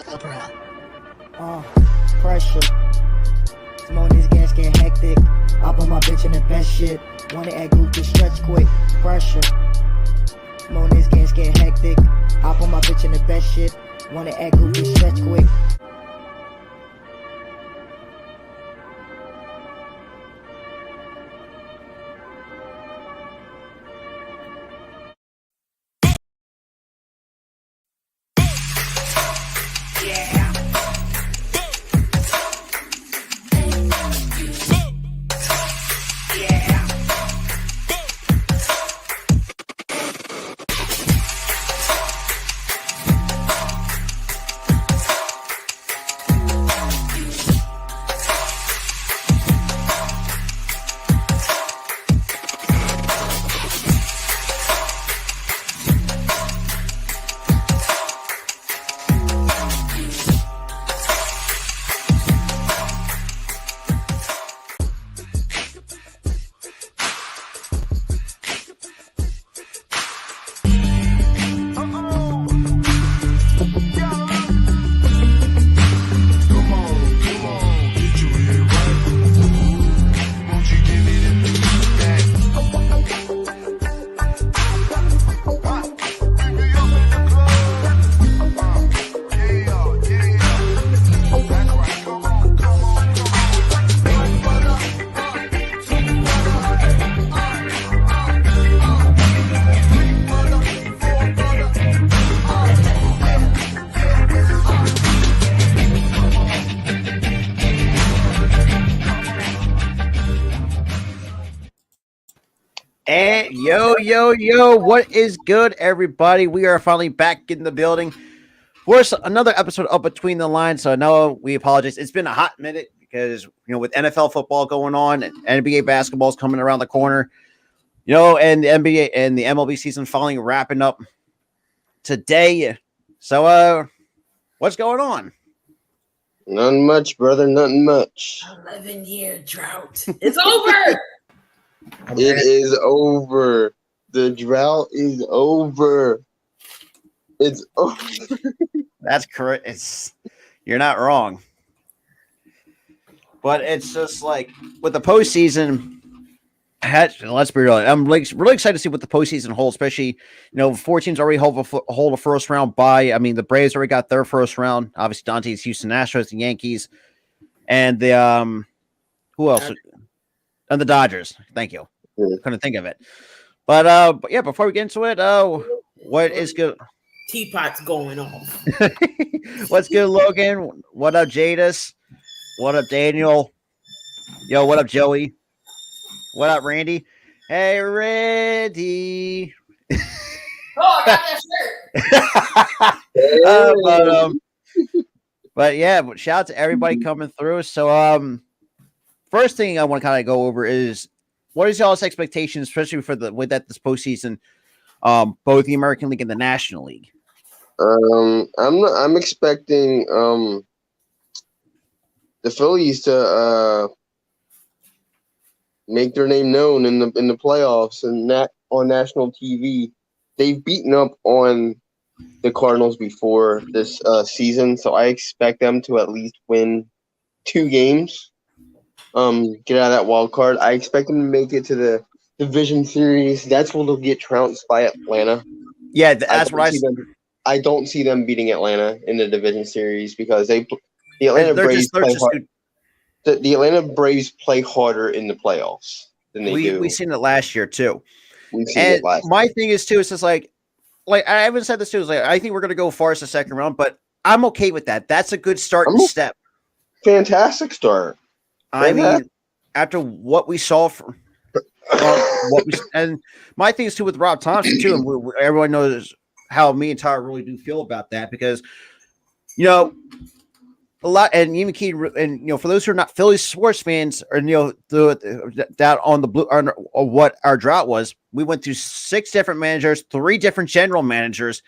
Uh, Pressure. Some on these gas get hectic. Up on my bitch in the best shit. Wanna act goofy, stretch quick. Pressure. Some on these gas get hectic. Up on my bitch in the best shit. Wanna act goofy, stretch quick. And yo, what is good, everybody? We are finally back in the building for another episode of Between the Lines. So, no, we apologize. It's been a hot minute because, with NFL football going on and NBA basketball is coming around the corner, and the NBA and the MLB season finally wrapping up today. So, what's going on? Nothing much, brother. Nothing much. 11-year drought. It's over. It is over. The drought is over. It's over. That's correct. You're not wrong. But it's just like with the postseason. Let's be real. I'm really excited to see what the postseason holds, especially 4 teams already hold a first round bye. I mean, the Braves already got their first round. Obviously, Dante's Houston Astros, the Yankees, and the who else? And the Dodgers. Thank you. Couldn't think of it. But yeah, before we get into it, what is good? Teapot's going off. What's good, Logan? What up, Jadis? What up, Daniel? Yo, what up, Joey? What up, Randy? Hey, Randy. Oh, I got that shirt. But yeah, shout out to everybody coming through. So, first thing I want to kind of go over is what is y'all's expectations, especially for this postseason, both the American League and the National League. I'm expecting the Phillies to make their name known in the playoffs and on national TV. They've beaten up on the Cardinals before this season, so I expect them to at least win 2 games. Get out of that wild card. I expect them to make it to the division series. That's where they'll get trounced by Atlanta. Yeah, that's what I don't see them beating Atlanta in the division series because the Atlanta Braves play harder in the playoffs than they do. We've seen it last year too. My thing is too, it's just like I haven't said this too. Is like I think we're going to go far as the second round, but I'm okay with that. That's a good start and step. Fantastic start. I mean, after what we saw from and my thing is too with Rob Thompson too, and everyone knows how me and Tyler really do feel about that because a lot, and even Key, and for those who are not Phillies sports fans, or that on the blue, or what our drought was, we went through 6 different managers, 3 different general managers,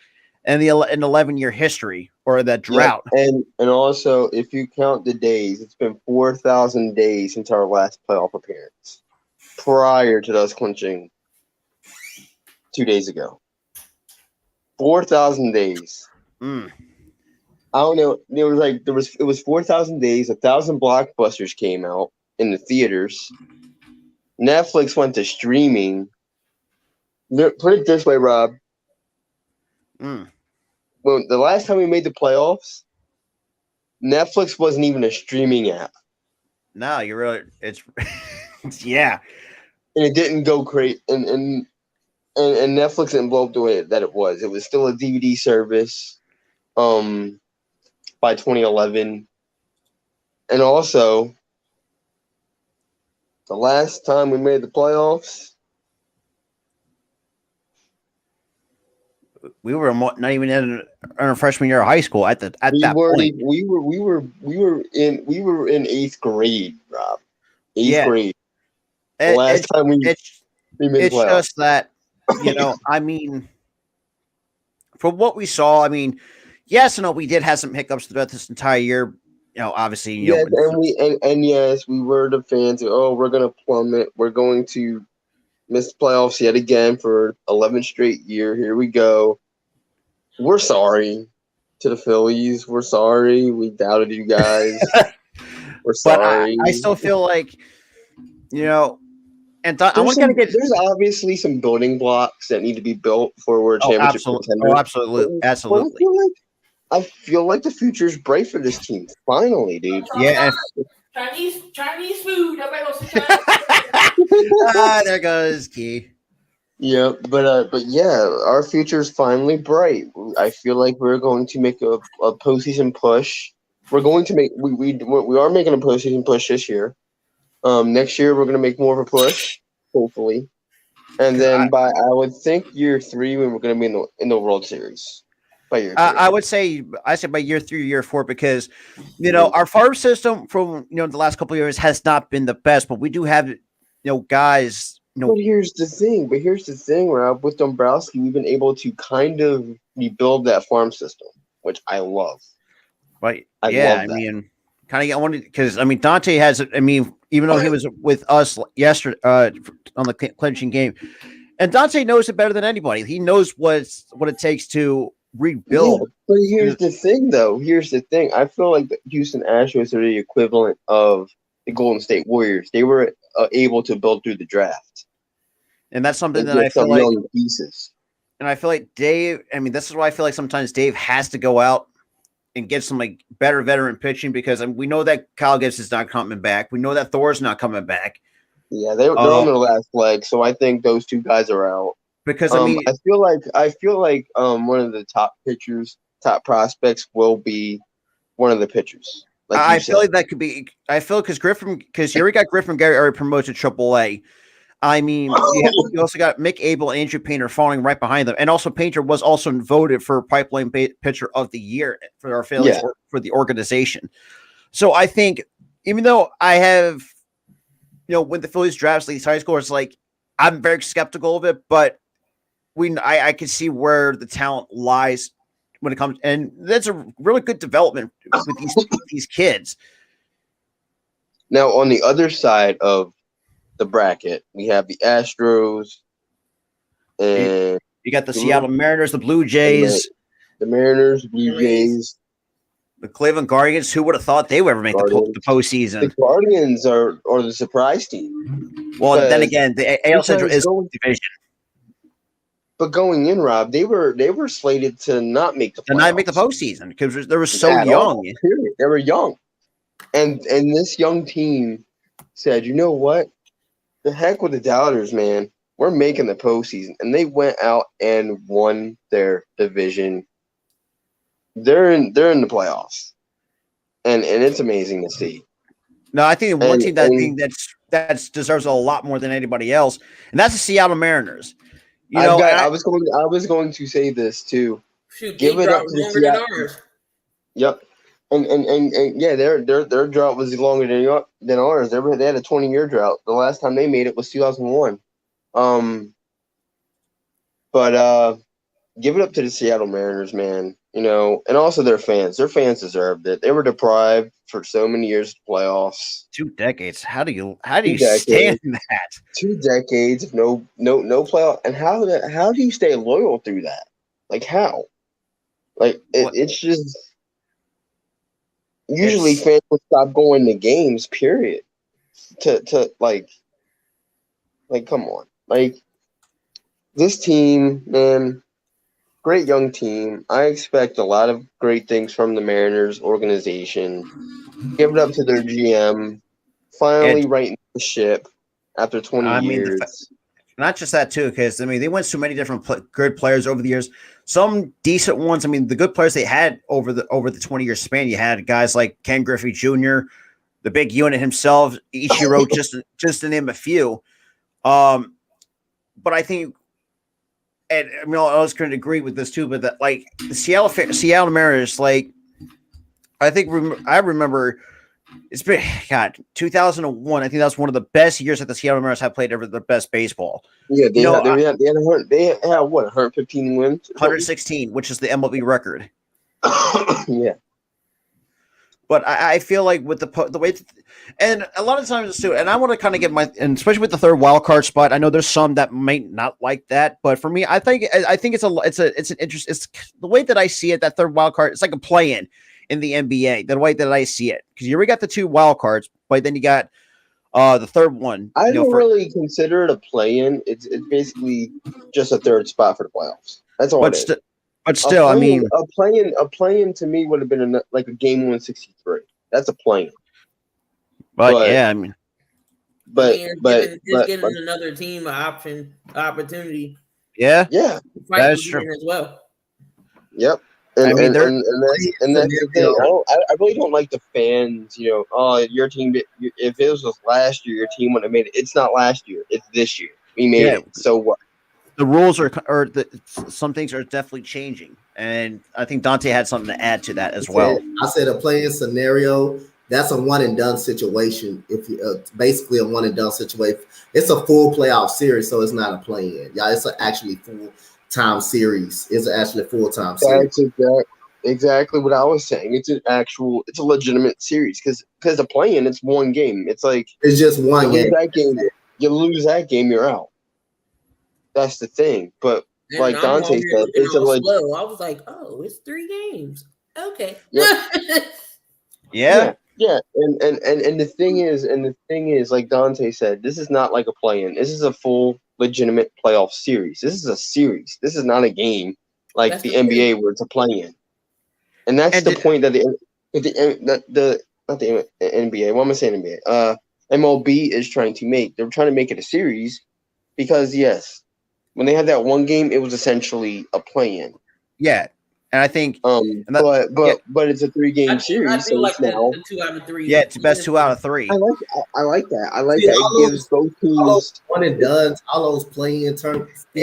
and an 11-year history or that drought. Yeah, and also, if you count the days, it's been 4,000 days since our last playoff appearance, prior to us clinching 2 days ago. 4,000 days. I don't know. It was 4,000 days. 1,000 blockbusters came out in the theaters. Netflix went to streaming. Put it this way, Rob. Mm. Well, the last time we made the playoffs, Netflix wasn't even a streaming app, No, you're really. It's yeah. and it didn't go great. And Netflix didn't blow up the way that it was. It was still a DVD service. By 2011, and also the last time we made the playoffs, We were not even in our freshman year of high school at that point. we were in eighth grade, Rob. Eighth Yeah. grade. The It- last time we made it's the playoffs. just that, I mean, from what we saw, I mean, yes and no, we did have some hiccups throughout this entire year. Obviously, Yes, and yes, we were the fans. Oh, we're gonna plummet. We're going to miss the playoffs yet again for 11 straight year. Here we go. We're sorry to the Phillies. We're sorry. We doubted you guys. We're but sorry. I still feel like, and I There's want to get. there's obviously some building blocks that need to be built for we're a Oh, championship absolutely. contender. Oh, absolutely. But Absolutely. I feel like the future's bright for this team. Finally, dude. Yeah. Chinese food. Everybody goes to Chinese food. There goes Key. Yeah, but yeah, our future's finally bright. I feel like we're going to make a postseason push. We're going to make we are making a postseason push this year. Next year we're going to make more of a push, hopefully, and then I would think year 3 when we're going to be in the World Series. By year 3. I would say by year 3 or year 4 because our farm system from the last couple of years has not been the best, but we do have guys. But here's the thing, Rob. With Dombrowski, we've been able to kind of rebuild that farm system, which I love. Right? I Yeah, love that. I mean, kind of. I wanted because Dante has. I mean, even though he was with us yesterday on the clinching game, and Dante knows it better than anybody. He knows what it takes to rebuild. Yeah, but here's the thing, though. Here's the thing. I feel like the Houston Astros are the equivalent of the Golden State Warriors. They were able to build through the draft. And that's something And that I get feel some like. young pieces. And I feel like Dave. I mean, this is why I feel like sometimes Dave has to go out and get some better veteran pitching because we know that Kyle Gibbs is not coming back. We know that Thor's not coming back. Yeah, they're on their last leg, so I think those two guys are out. Because I feel like one of the top pitchers, top prospects will be one of the pitchers. Like I feel like that could be. I feel because here we got Griffin Gary already promoted to AAA. I mean, you also got Mick Abel and Andrew Painter falling right behind them, and also Painter was also voted for Pipeline Pitcher of the Year for our Phillies for the organization. So I think, even though I have, when the Phillies drafts these high scores, like I'm very skeptical of it, but I can see where the talent lies when it comes, and that's a really good development with these kids. Now, on the other side of the bracket, we have the Astros, and you got the Seattle Mariners, the Blue Jays, the Mariners, Blue Jays, the Cleveland Guardians. Who would have thought they would ever make the postseason? The Guardians are the surprise team. Well, then again, the AL Central is division. But going in, Rob, they were slated to not make the postseason because they were so young. All, period. They were young, and this young team said, "You know what? The heck with the doubters, man. We're making the postseason," and they went out and won their division. They're in the playoffs, and it's amazing to see. No, I think one team that deserves a lot more than anybody else, and that's the Seattle Mariners. I was going to say this too. Shoot, give it up to the Seattle. Yep. And yeah, their drought was longer than ours. They had a 20-year drought. The last time they made it was 2001. But give it up to the Seattle Mariners, man. And also their fans. Their fans deserved it. They were deprived for so many years of playoffs. 2 decades. How do you stand that? 2 decades of no playoff. And how do you stay loyal through that? Like how? Like it's just. usually It's- fans would stop going to games. Period. To like come on, like this team, man. Great young team. I expect a lot of great things from the Mariners organization. Give it up to their GM. Finally it righting the ship after 20 I mean, years. not just that too, because I mean, they went so many different good players over the years. Some decent ones. I mean, the good players they had over the 20-year span. You had guys like Ken Griffey Jr., the big unit himself, Ichiro, just to name a few. But I think, and I mean, I was going to agree with this too, but that like the Seattle Mariners, like I think I remember. It's been 2001. I think that's one of the best years that the Seattle Mariners have played ever. The best baseball. Yeah, You know, they had what 115 wins, 116, which is the MLB record. Yeah, But I feel like with the way, and a lot of times too, and I want to kind of get and especially with the third wild card spot. I know there's some that might not like that, but for me, I think it's an interest. It's the way that I see it. That third wild card, it's like a play-in the NBA. The way that I see it, because you already got the 2 wild cards, but then you got the third one. I don't really consider it a play-in. It's basically just a third spot for the playoffs. That's all. But still, I mean, a play-in to me would have been like a game 163. That's a play-in. But yeah, I mean, but giving another team an opportunity. Yeah, that is true as well. Yep. And that's the thing. I really don't like the fans. You know, oh, your team. If it was last year, your team wouldn't have made it. It's not last year. It's this year. We made it. So what? The rules some things are definitely changing, and I think Dante had something to add to that as well. I said a play-in scenario. That's a one and done situation. If you basically a one and done situation, it's a full playoff series, so it's not a play-in. Yeah, it's actually full time series. It's actually a full time series. That's exactly what I was saying. It's a legitimate series because the play-in, it's one game. It's like it's just one game. You lose that game, you're out. That's the thing. But and like Dante said, it's a slow. I was like, oh, it's 3 games. Okay. Yeah. Yeah, and the thing is, like Dante said, this is not like a play-in. This is a full, legitimate playoff series. This is a series. This is not a game like that's the NBA where it's a play-in. And that's the point that not the NBA. What am I saying? NBA. MLB is trying to make. They're trying to make it a series because yes, when they had that one game, it was essentially a play-in. Yeah. And I think, but it's a 3-game series. I feel like so now, the 2 out of 3. Yeah, it's the best 2 out of 3. I like that. I like that. It gives both teams one and done. All those play-in tournaments. I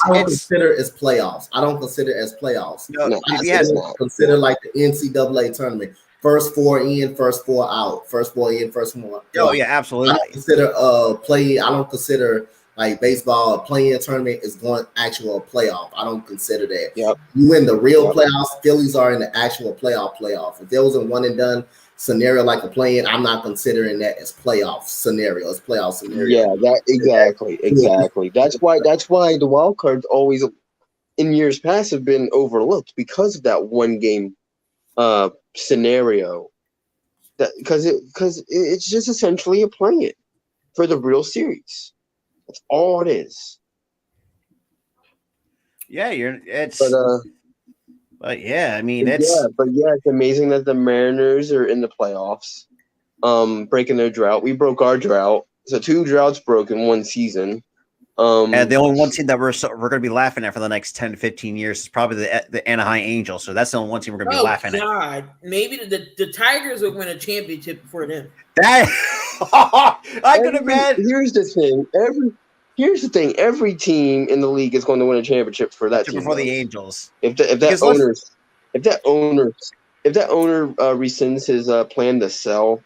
don't consider it as playoffs. I don't consider it as playoffs. No, I consider like the NCAA tournament. First 4 in, first 4 out. First 4 in, first 4 out. Oh yeah, absolutely. I don't consider play. I don't consider. Like baseball, a play-in tournament is going actual playoff. I don't consider that. Yep. You win the real playoffs. Phillies are in the actual playoff. If there was a one and done scenario like a play-in, I'm not considering that as playoff scenario. It's playoff scenario. Yeah, exactly. That's why the wild cards always in years past have been overlooked because of that one game scenario. That because it's just essentially a play-in for the real series. That's all it is. Yeah, but yeah, I mean it's amazing that the Mariners are in the playoffs, breaking their drought. We broke our drought, so 2 droughts broke in one season. And the only one team that we're going to be laughing at for the next 10 to 15 years is probably the Anaheim Angels. So that's the only one team we're going to be laughing at. Maybe the Tigers will win a championship before them. That I could imagine. Here's the thing. Every team in the league is going to win a championship for that team. Before the Angels. If that owner rescinds his plan to sell,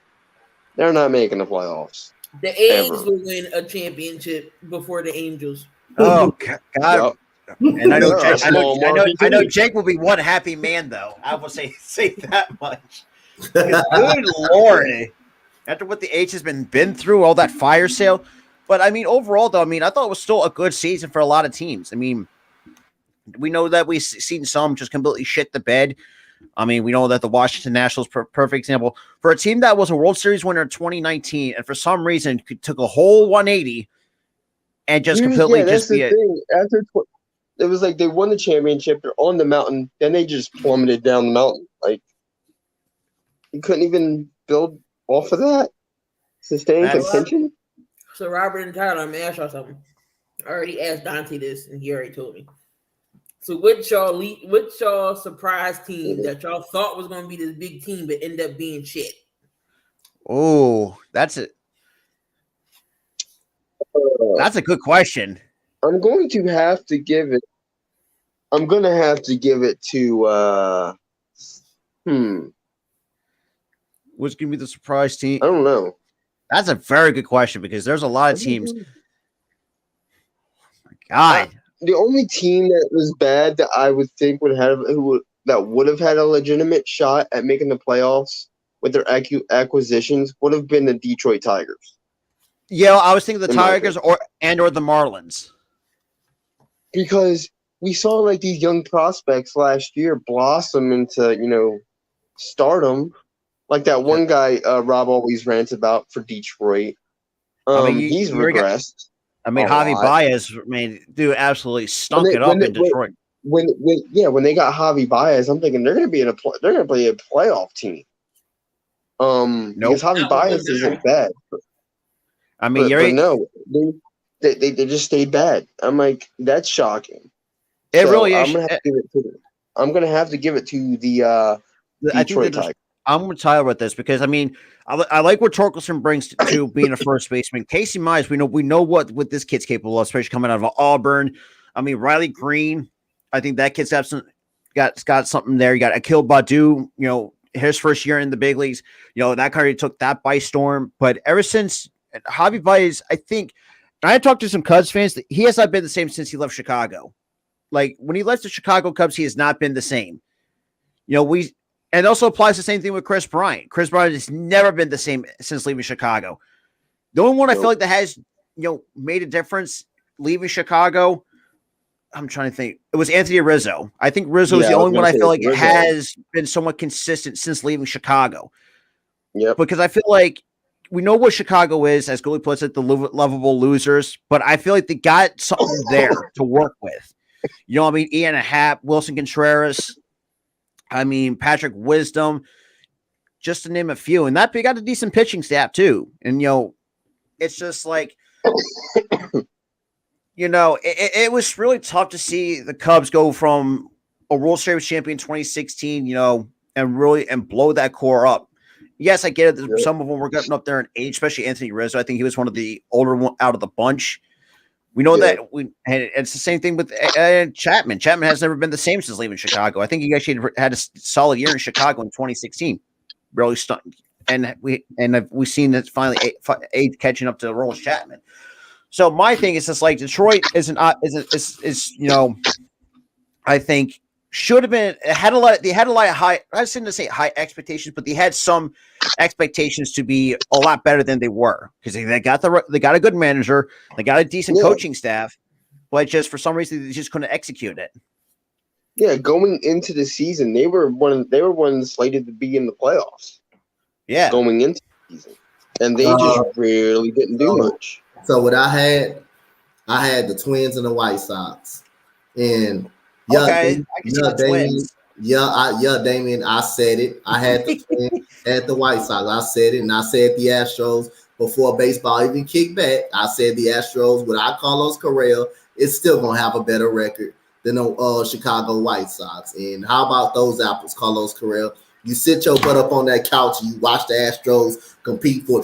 they're not making the playoffs. The A's will win a championship before the Angels. Oh God! Yep. And I know Jake will be one happy man though. I will say that much. Good Lord! After what the H has been through, all that fire sale. But I mean, overall though, I thought it was still a good season for a lot of teams. I mean, we know that we've seen some just completely shit the bed. I mean, we know that the Washington Nationals perfect example for a team that was a World Series winner in 2019, and for some reason took a whole 180 and just completely yeah, that's just be the it. thing. It was like they won the championship. They're on the mountain. Then they just plummeted down the mountain. Like you couldn't even build off of that. Sustain That's- contention. So Robert and Tyler, I'm gonna ask y'all something. I already asked Dante this, and he already told me. So what's y'all surprise team that y'all thought was gonna be this big team, but ended up being shit? Oh, that's it. That's a good question. I'm going to have to give it. I'm gonna have to give it to. What's gonna be the surprise team? I don't know. That's a very good question because there's a lot of teams. God, The only team that was bad that I would think would have had a legitimate shot at making the playoffs with their acquisitions would have been the Detroit Tigers. yeah, I was thinking the In my Tigers or the Marlins. Because we saw like these young prospects last year blossom into, stardom. Like that one guy Rob always rants about for Detroit. He's regressed. Javi Baez, dude, absolutely stunk it up in Detroit. When they got Javi Baez, I'm thinking they're going to be a playoff team. Because Javi Baez isn't bad. I mean, but no, they just stayed bad. I'm like, that's shocking. It really is. I'm gonna have to give it to the Detroit Tigers. I'm with Tyler with this because I mean, I like what Torkelson brings to being a first baseman. Casey Mize, we know what this kid's capable of, especially coming out of Auburn. I mean, Riley Green, I think that kid's got something there. You got Akil Baddoo, his first year in the big leagues, that kind of took that by storm. But ever since Javi Baez, I think I talked to some Cubs fans. He has not been the same since he left Chicago. Like when he left the Chicago Cubs, he has not been the same. And it also applies the same thing with Chris Bryant. Chris Bryant has never been the same since leaving Chicago. The only one I feel like that has, made a difference leaving Chicago, I'm trying to think. It was Anthony Rizzo. I think Rizzo is the only one I feel like has been somewhat consistent since leaving Chicago. Yeah. Because I feel like we know what Chicago is, as Goalie puts it, the lovable losers, but I feel like they got something there to work with. Ian Happ, Wilson Contreras, Patrick Wisdom, just to name a few. And that they got a decent pitching staff too. And, it's just like, it was really tough to see the Cubs go from a World Series champion 2016, and blow that core up. Yes, I get it. Some of them were getting up there in age, especially Anthony Rizzo. I think he was one of the older one out of the bunch. We know that and it's the same thing with Chapman. Chapman has never been the same since leaving Chicago. I think he actually had a solid year in Chicago in 2016. Really stunned. And we've seen that finally age catching up to Aroldis Chapman. So my thing is just like Detroit is I think should have been had a lot of high, I shouldn't say high expectations, but they had some expectations to be a lot better than they were because they got a good manager, they got a decent coaching staff, but just for some reason they just couldn't execute it. Yeah, going into the season, they were one slated to be in the playoffs. Yeah, going into the season, and they just really didn't do much. So what I had the Twins and the White Sox, and Damian, I said it. I had the Twins, had the White Sox. I said it, and I said the Astros before baseball even kicked back. I said the Astros, without Carlos Correa, is still gonna have a better record than the Chicago White Sox. And how about those apples, Carlos Correa? You sit your butt up on that couch and you watch the Astros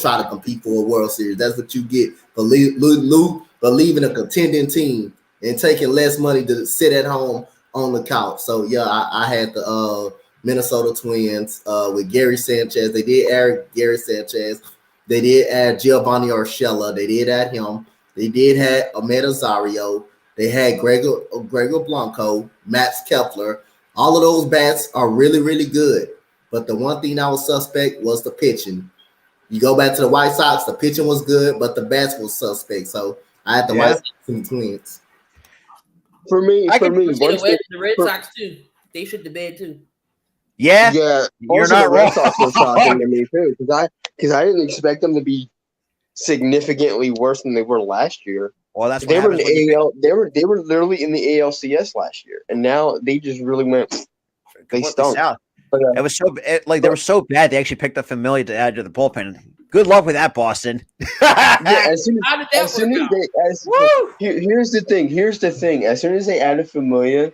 try to compete for a World Series. That's what you get for leaving a contending team and taking less money to sit at home on the couch. So yeah, I had the Minnesota Twins with Gary Sanchez. They did add Gary Sanchez. They did add Giovanni Urshela. They did add him. They did have Ahmed Azario. They had Gregor Blanco, Max Kepler. All of those bats are really, really good. But the one thing I was suspect was the pitching. You go back to the White Sox, the pitching was good, but the bats was suspect. So I had the White Sox and the Twins. For me, the Red Sox too. They should the bed too. Yeah, Yeah. you're Also, not the Red wrong. Sox were shocking to me too, because I didn't expect them to be significantly worse than they were last year. Well, that's what They were in happens when you the AL. They were literally in the ALCS last year, and now they just really went. pick They completely stunk. south. But, It was they were so bad they actually picked up Familia to add to the bullpen. Good luck with that, Boston. yeah, as soon How did that as soon work as out? they as Woo! here's the thing. Here's the thing. As soon as they added Familia,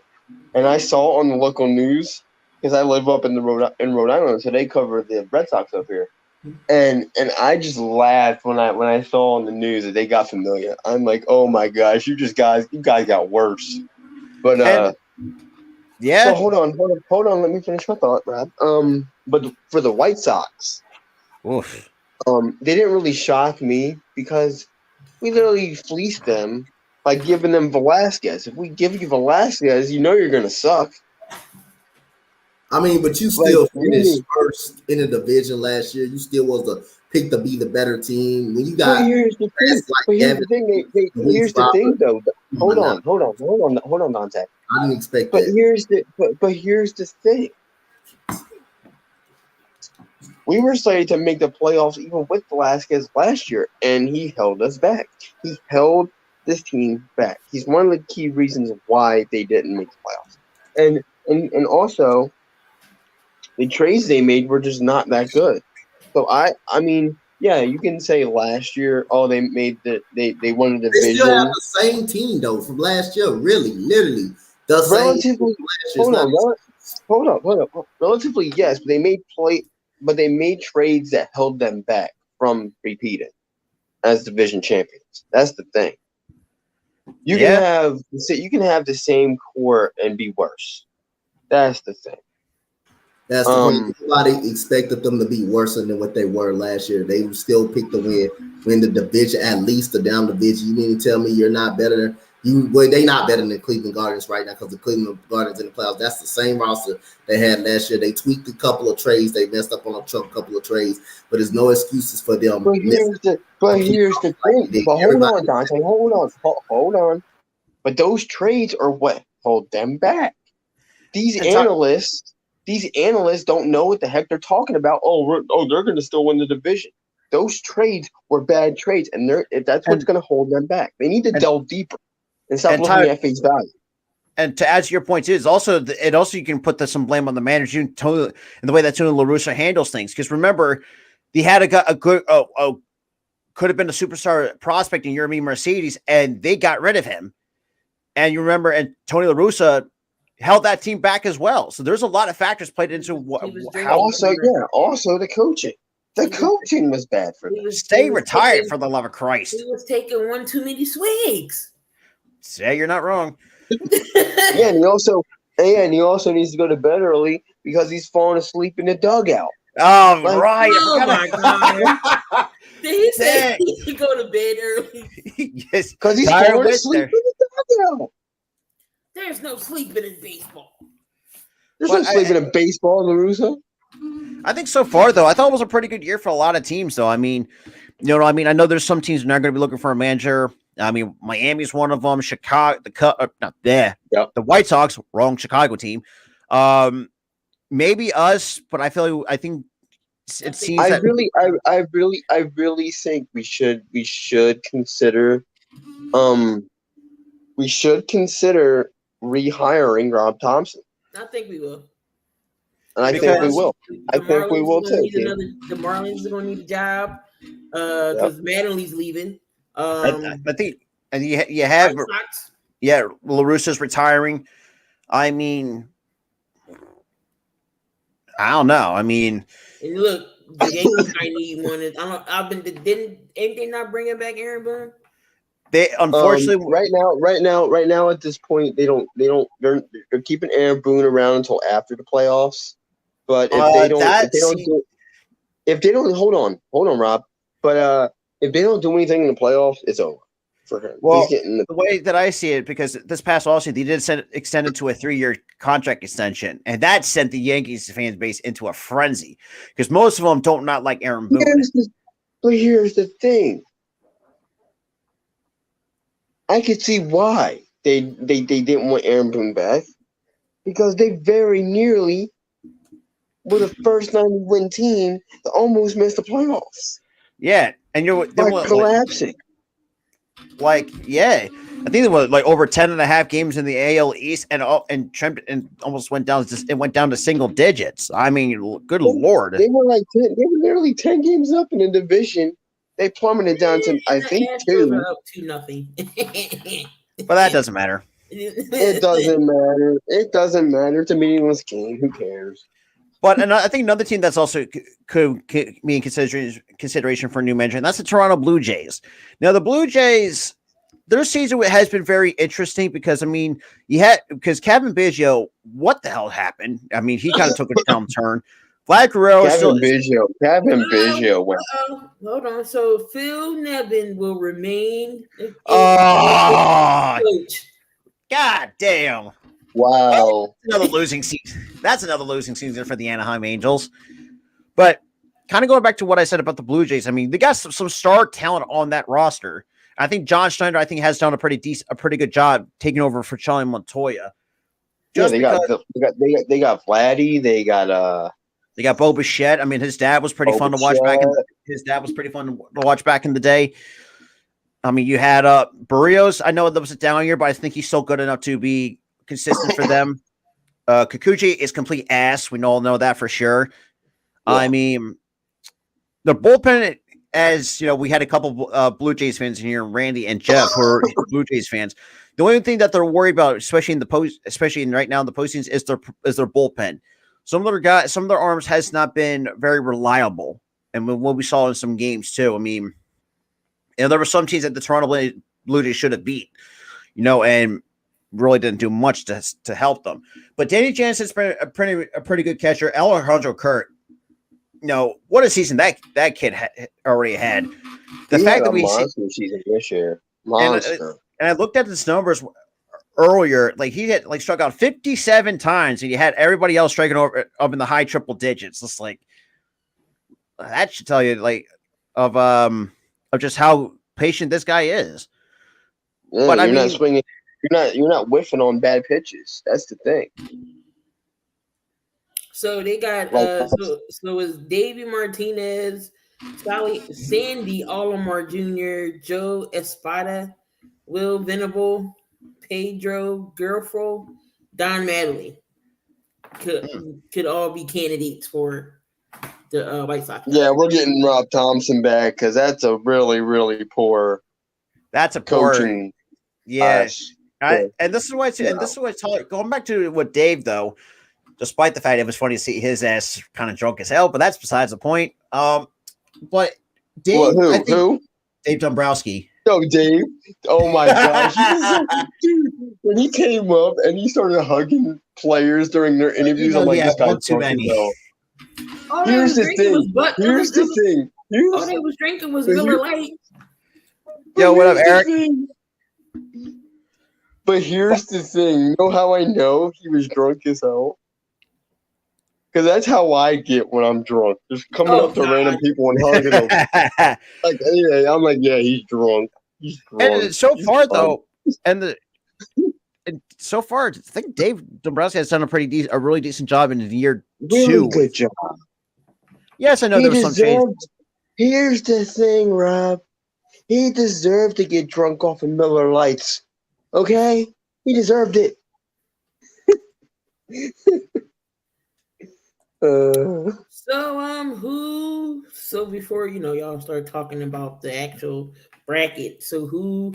and I saw on the local news because I live up in Rhode Island, so they cover the Red Sox up here. And I just laughed when I saw on the news that they got Familia. I'm like, oh my gosh, you guys got worse. But Yeah, so hold on. Let me finish my thought, Rob. But for the White Sox, oof. they didn't really shock me because we literally fleeced them by giving them Velasquez. If we give you Velasquez, you know you're gonna suck. I mean, but you Like, still finished really. first in the division last year. You still was the pick to be the better team. When you But got here's the thing. guys like Devin, Luis Here's the thing, Robert, though. come on now. Hold on, Dante. I didn't expect But that. here's the thing. We were slated to make the playoffs even with Velasquez last year, and he held us back. He held this team back. He's one of the key reasons why they didn't make the playoffs. And also, the trades they made were just not that good. So I mean, yeah, you can say last year, oh, they won the They still have division. the same team though from last year. Really, literally the same team Relatively, from last year. It's hold not- on. Relatively, yes, but they made trades that held them back from repeating as division champions. That's the thing. You can have the same core and be worse. That's the thing. That's the point. Nobody expected them to be worse than what they were last year. They still picked the win the division, at least the down division. You mean to tell me you're not better? They not better than the Cleveland Guardians right now because the Cleveland Guardians in the playoffs. That's the same roster they had last year. They tweaked a couple of trades. They messed up on a couple of trades, but there's no excuses for them. But here's the thing. But hold on, Dante. Hold on. But those trades are what hold them back. These analysts don't know what the heck they're talking about. They're going to still win the division. Those trades were bad trades, and that's what's going to hold them back. They need to delve deeper and stop looking at face value. And to add to your point, too, you can put some blame on the manager and the way that Tony La Russa handles things. Because remember, he had a good could have been a superstar prospect in Yermín Mercedes, and they got rid of him. And you remember, and Tony La Russa held that team back as well. So there's a lot of factors played into Also the coaching. The coaching was bad for them. Stay retired, for the love of Christ. He was taking one too many swigs. Yeah, you're not wrong. Yeah, and he also needs to go to bed early because he's falling asleep in the dugout. Oh, right. Oh my god. Did he say he should go to bed early? Yes, because he's falling asleep in the dugout. There's no sleeping in baseball. There's no sleeping in baseball, La Russa. I think so far, though, I thought it was a pretty good year for a lot of teams, though. I mean, I know there's some teams that are going to be looking for a manager. I mean, Miami's one of them. Chicago, the White Sox, wrong Chicago team. Maybe us, but I think it seems I really think we should consider rehiring Rob Thompson. I think we will. And I think we will. I think we will too. The Marlins are going to need a job because Mattingly's leaving. I think, and you have, La Russa's retiring. I mean, I don't know. I mean, and look, the Yankees might need one. Didn't they not bringing back Aaron Boone? They unfortunately right now at this point they're keeping Aaron Boone around until after the playoffs. But if they don't hold on, Rob. But if they don't do anything in the playoffs, it's over for him. Well, he's getting the way that I see it, because this past offseason they did extend it to a 3-year contract extension, and that sent the Yankees fan base into a frenzy because most of them don't not like Aaron Boone. But here's the thing. I could see why they didn't want Aaron Boone back because they very nearly with a first 90-win team that almost missed the playoffs Yeah, and you're by collapsing. yeah. I think there was like over 10 and a half games in the AL East and Trent and almost went down to single digits. I mean, good Lord. They were nearly 10 games up in the division. They plummeted down to I think 2. Up 2-0. But that doesn't matter. It doesn't matter. It doesn't matter. It's a meaningless game. Who cares? But I think another team that's also could be in consideration for a new manager, and that's the Toronto Blue Jays. Now, the Blue Jays, their season has been very interesting because, I mean, because Kevin Biggio, what the hell happened? I mean, he kind of took a downturn. Vlad Guerrero Kevin Biggio went. Hold on. So Phil Nevin will remain coach. God damn. Wow. Another losing season. That's another losing season for the Anaheim Angels. But kind of going back to what I said about the Blue Jays, I mean, they got some star talent on that roster. I think John Schneider, has done a pretty good job taking over for Charlie Montoya. They got Vladdy. They got Bo Bichette. I mean, his dad was pretty fun to watch back. His dad was pretty fun to watch back in the day. I mean, you had Barrios. I know that was a down year, but I think he's still good enough to be consistent for them. Kikuchi is complete ass. We all know that for sure. Yeah. I mean, the bullpen, as you know, we had a couple Blue Jays fans in here, Randy and Jeff, who are Blue Jays fans. The only thing that they're worried about, especially right now in the postseason, is their bullpen. Some of their arms has not been very reliable, and what we saw in some games too. I mean, there were some teams that the Toronto Blue Jays should have beat, and really didn't do much to help them. But Danny Jansen's been a pretty good catcher. Alejandro Kirk, what a season that kid already had. The fact that we monster season this year, monster. And I looked at his numbers earlier. Like he had struck out 57 times, and you had everybody else striking up in the high triple digits. It's like that should tell you of just how patient this guy is. Yeah, but not swinging. You're not whiffing on bad pitches. That's the thing. So they got so it's Davey Martinez, Sandy Alomar Jr., Joe Espada, Will Venable, Pedro Guerrero, Don Mattingly could all be candidates for the White Sox. Yeah, we're getting Rob Thompson back because that's a really, really poor. That's a coaching. Yeah. And this is why going back to what Dave, though, despite the fact it was funny to see his ass kind of drunk as hell, but that's besides the point. But Dave, who? Dave Dombrowski. Oh, Dave! Oh my gosh, dude! When he came up and he started hugging players during their interviews, I'm like, this guy's too many. Here's the thing. All they was drinking was Miller Lite. Yo, what up, Eric? But here's the thing. You know how I know he was drunk as hell? Because that's how I get when I'm drunk. Just coming up to random people and hugging them. I'm like, yeah, he's drunk. He's drunk. And so far, though, so far, I think Dave Dombrowski has done a really decent job in year 2. Really good job. Yes, I know there was some change. Here's the thing, Rob. He deserved to get drunk off of Miller Lights. Okay? He deserved it. So before y'all start talking about the actual bracket, so who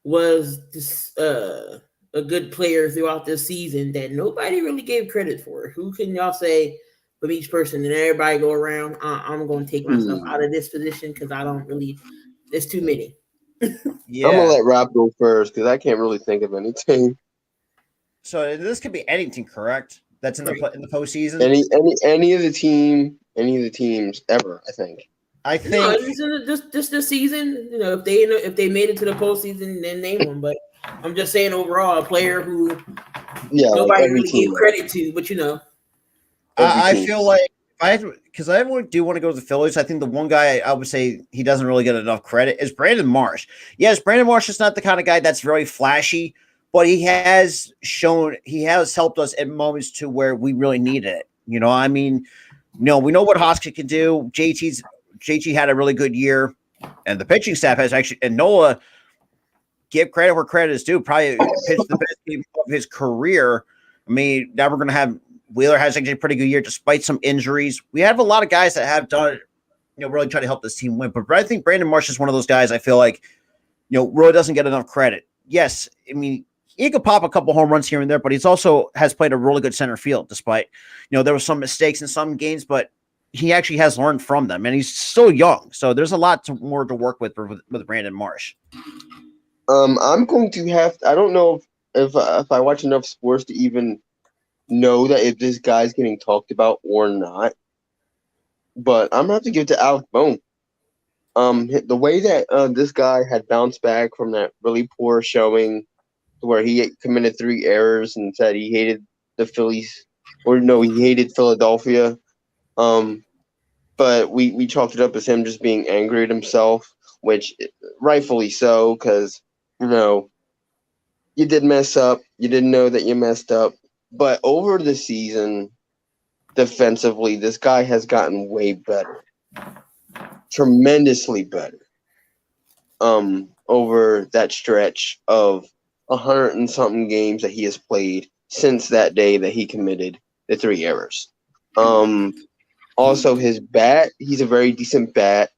was this a good player throughout this season that nobody really gave credit for? Who can y'all say from each person, and everybody go around? I'm going to take myself out of this position because I don't really. There's too many. Yeah. I'm gonna let Rob go first because I can't really think of anything. So this could be anything, correct? That's in the postseason. Any of the teams ever. I think. Just this season. If they made it to the postseason, then name them. But I'm just saying overall, a player who nobody really gave credit to. But I feel like because I do want to go to the Phillies. I think the one guy I would say he doesn't really get enough credit is Brandon Marsh. Yes, Brandon Marsh is not the kind of guy that's very flashy, but he has helped us at moments to where we really needed it. You know, I mean, we know what Hoskins can do. JT had a really good year, and the pitching staff has actually, and Nola, give credit where credit is due, probably pitched the best game of his career. I mean, now we're going to have Wheeler has actually a pretty good year despite some injuries. We have a lot of guys that have done, really try to help this team win. But I think Brandon Marsh is one of those guys I feel like, really doesn't get enough credit. Yes, I mean, he could pop a couple home runs here and there, but he's also has played a really good center field despite, there was some mistakes in some games, but he actually has learned from them, and he's still young. So there's a lot more to work with Brandon Marsh. I'm going to have. I don't know if I watch enough sports to even know that if this guy's getting talked about or not. But I'm gonna have to give it to Alec Bohm. The way that this guy had bounced back from that really poor showing, where he committed 3 errors and said he hated the Phillies, or no, he hated Philadelphia. But we chalked it up as him just being angry at himself, which rightfully so, because you did mess up. You didn't know that you messed up. But over the season, defensively, this guy has gotten way better, tremendously better. Over that stretch of 100 and something games that he has played since that day that he committed the 3 errors. Also, his bat, he's a very decent bat.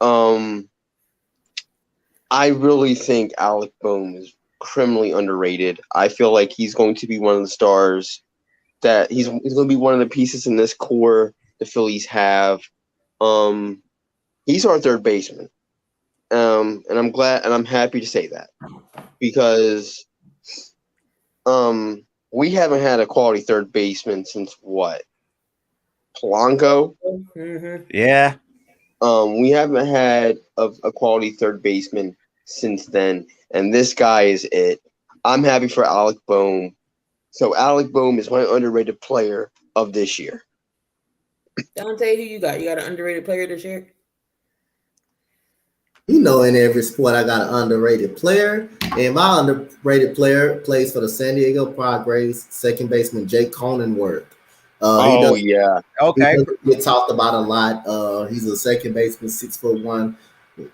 I really think Alec Bohm is criminally underrated. I feel like he's going to be one of the stars, that he's going to be one of the pieces in this core the Phillies have. He's our third baseman. And I'm glad and I'm happy to say that, because we haven't had a quality third baseman since what? Polanco? Mm-hmm. Yeah. We haven't had a quality third baseman since then, and this guy is it. I'm happy for Alec Bohm. So Alec Bohm is my underrated player of this year. Dante, who you got? You got an underrated player this year? In every sport, I got an underrated player. And my underrated player plays for the San Diego Padres, second baseman Jake Cronenworth. Yeah. Okay. He get talked about a lot. He's a second baseman, 6'1",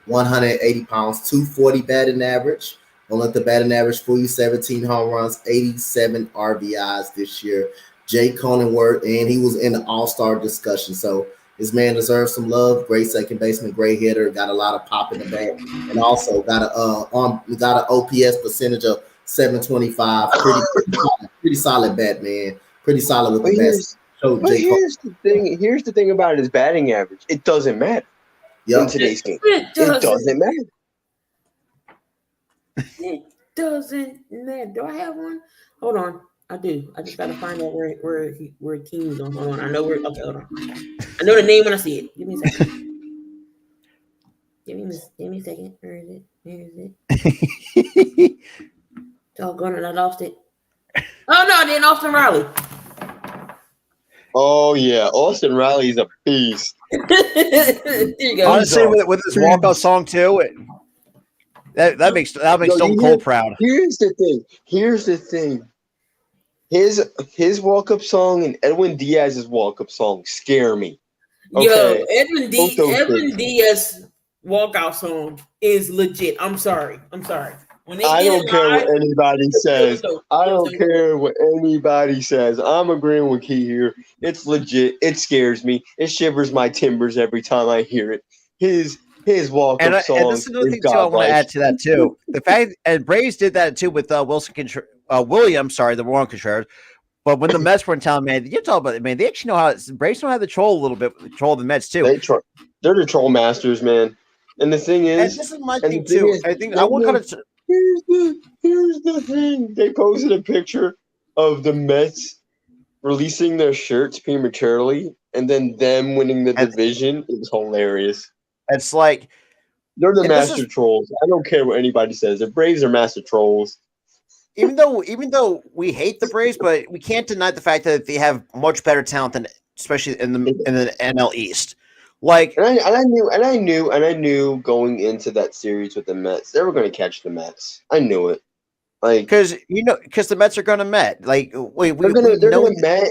180 pounds, 240 batting average. Don't let the batting average fool you. 17 home runs, 87 RBIs this year. Jake Cronenworth, and he was in the All-Star discussion. So this man deserves some love. Great second baseman, great hitter, got a lot of pop in the back, and also got an OPS percentage of 725. Pretty solid bat, man. Pretty solid with the best. So here's the thing. Here's the thing about his batting average. It doesn't matter in today's game. It doesn't matter. It doesn't matter. Do I have one? Hold on. I do. I just gotta find out where teams on. Hold on. I know where. Okay, hold on. I know the name when I see it. Give me a second. Give me a second. Where is it? Doggone it! I lost it. Oh no! I didn't. Austin Riley. Oh yeah, Austin Riley's a beast. There you go. Honestly, with his walkout song too, that makes Stone Cold proud. Here's the thing. His walk-up song and Edwin Diaz's walk-up song scare me. Okay. Yo, Edwin Diaz walkout song is legit. I'm sorry. When I don't care what anybody says. I don't care what anybody says. I'm agreeing with Key here. It's legit. It scares me. It shivers my timbers every time I hear it. His walk-up song. And this is another thing too. I want to add to that too. The fact and Braves did that too with Williams. Sorry, the wrong Contreras. But when the Mets were in town, man, you talk about it, man. They actually know how Braves know how to troll a little bit. Troll the Mets too. They're the troll masters, man. And the thing is, and this is my thing too. I think I want kind of. Here's the thing. They posted a picture of the Mets releasing their shirts prematurely, and then them winning the division. It was hilarious. It's like they're the master trolls. I don't care what anybody says. The Braves are master trolls. Even though we hate the Braves, but we can't deny the fact that they have much better talent than, especially in the NL East. Like, and I knew going into that series with the Mets, they were going to catch the Mets. I knew it. Like because the Mets are going to Met. Like we they're know gonna Met,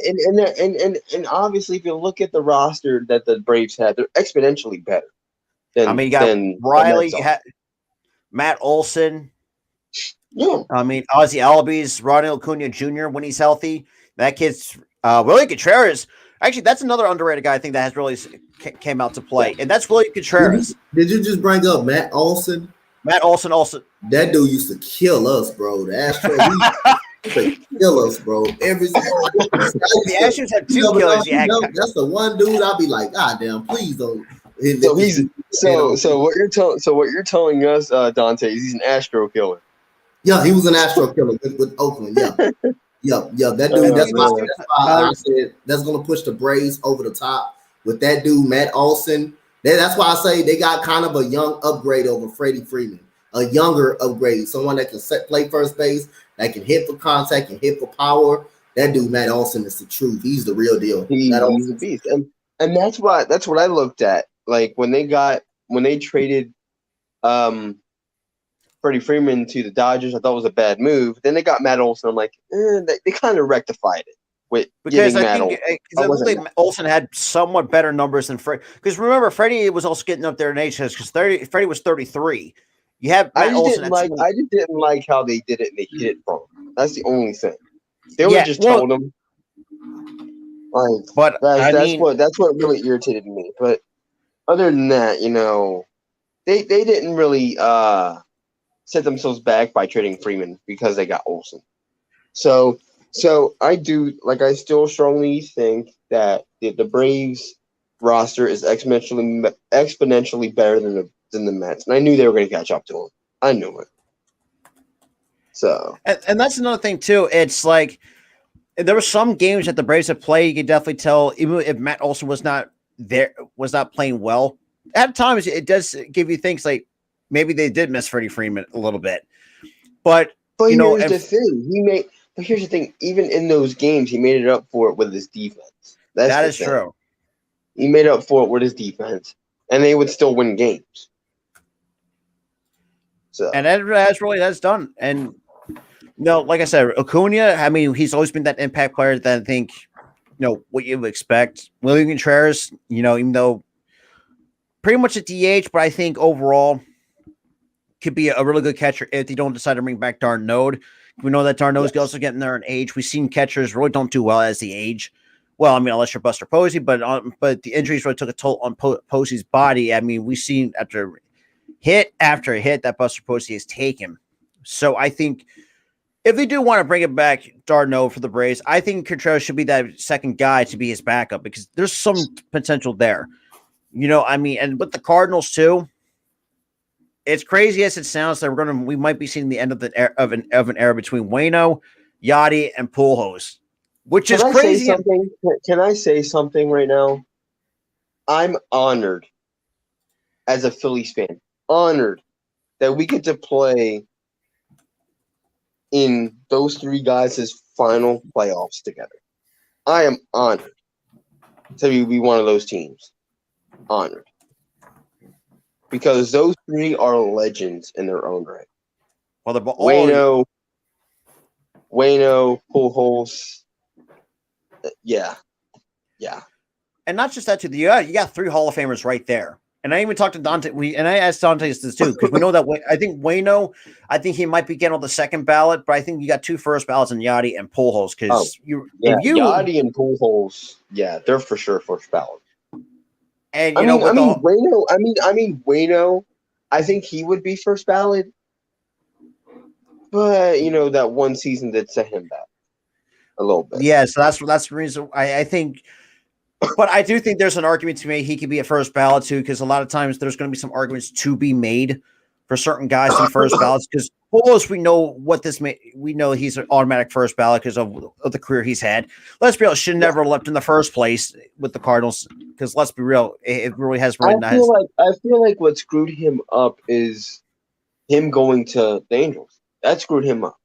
and obviously, if you look at the roster that the Braves had, they're exponentially better than I mean, you got than the Riley, Mets are. Matt Olson. Yeah, I mean, Ozzy Albies, Ronald Acuna Jr. when he's healthy. That kid's Willie Contreras. Actually, that's another underrated guy I think that has really came out to play, and that's Willie Contreras. Did you just bring up Matt Olson? Matt Olson also. That dude used to kill us, bro. The Astros used to kill us, bro. Every The Astros had two killers. Yeah, that's the one dude I'll be like, God damn, please don't. So what you're telling us, Dante, is he's an Astro killer. Yeah, he was an Astro killer with Oakland. Yeah. Yeah. That dude. That's why I said that's gonna push the Braves over the top with that dude, Matt Olson. That's why I say they got kind of a young upgrade over Freddie Freeman, a younger upgrade, someone that can play first base, that can hit for contact and hit for power. That dude, Matt Olson, is the truth. He's the real deal. He's a beast, and that's what I looked at. Like when they traded Freddie Freeman to the Dodgers, I thought it was a bad move. Then they got Matt Olson. I'm like, they kind of rectified it with because I think Olson had somewhat better numbers than Freddie. Because remember, Freddie was also getting up there in age because Freddie was 33. You have Matt Olson. I just didn't like how they did it and they hit it from him. That's the only thing. They would just told him. Like, but that's what really irritated me. But other than that, they didn't really set themselves back by trading Freeman because they got Olson. So I still strongly think that the Braves roster is exponentially better than the Mets, and I knew they were going to catch up to them. I knew it. So and that's another thing too. It's like there were some games that the Braves have played. You could definitely tell, even if Matt Olson was not playing well. At times, it does give you things like maybe they did miss Freddie Freeman a little bit, but here's the thing. But here's the thing. Even in those games, he made it up for it with his defense. That is true. He made up for it with his defense, and they would still win games. So, and that's done. And like I said, Acuna. I mean, he's always been that impact player that I think, what you would expect. Willie Contreras, even though pretty much a DH, but I think overall could be a really good catcher if they don't decide to bring back d'Arnaud. We know that d'Arnaud's also getting there in age. We've seen catchers really don't do well as the age. Well, I mean, unless you're Buster Posey, but the injuries really took a toll on Posey's body. I mean, we've seen after hit that Buster Posey has taken. So I think if they do want to bring it back, d'Arnaud for the Braves, I think Contreras should be that second guy to be his backup because there's some potential there. I mean, and with the Cardinals too, it's crazy as it sounds that we might be seeing the end of an era between Waino, Yachty, and Pujols, which is crazy. Can I say something right now? I'm honored as a Phillies fan, honored that we get to play in those three guys' final playoffs together. I am honored to be one of those teams. Honored. Because those three are legends in their own right. Well, they're all Waino, Pujols. Yeah. And not just that, too. You got three Hall of Famers right there. And I even talked to Dante. And I asked Dante this too, because we know that I think Waino, he might be getting on the second ballot, but I think you got two first ballots in Yachty and Pujols. Because Yachty and Pujols, they're for sure first ballot. And Waino, I think he would be first ballot. But that one season did set him back a little bit. Yeah, so that's the reason I think. But I do think there's an argument to make he could be a first ballot too, because a lot of times there's going to be some arguments to be made for certain guys to be first ballots. Because Pujols, we know he's an automatic first ballot because of the career he's had. Let's be honest, should never left in the first place with the Cardinals. Because let's be real, it really has. I feel like what screwed him up is him going to the Angels. That screwed him up.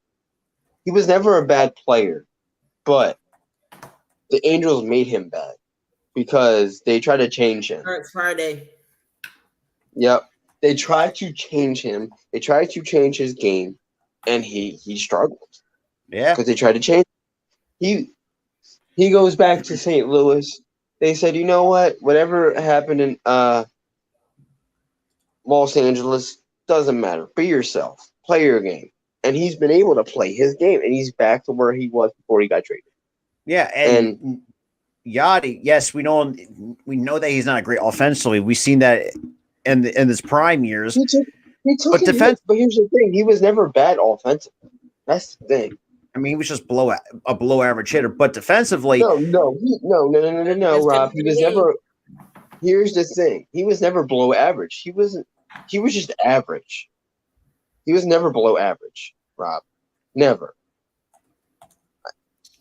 He was never a bad player, but the Angels made him bad. Because they tried to change him. It's Friday. Yep. They tried to change him. They tried to change his game. and he struggled Yeah. because they tried to change. He goes back to St. Louis. They said, you know what? Whatever happened in Los Angeles doesn't matter. Be yourself. Play your game. And he's been able to play his game, and he's back to where he was before he got traded. Yeah, and Yachty, yes, we know that he's not great offensively. We've seen that in his prime years. He took But but here's the thing: he was never bad offensively. That's the thing. I mean, he was just a below average hitter, but defensively, No, Rob. He was never. Here's the thing: he was never below average. He wasn't. He was just average. He was never below average, Rob. Never.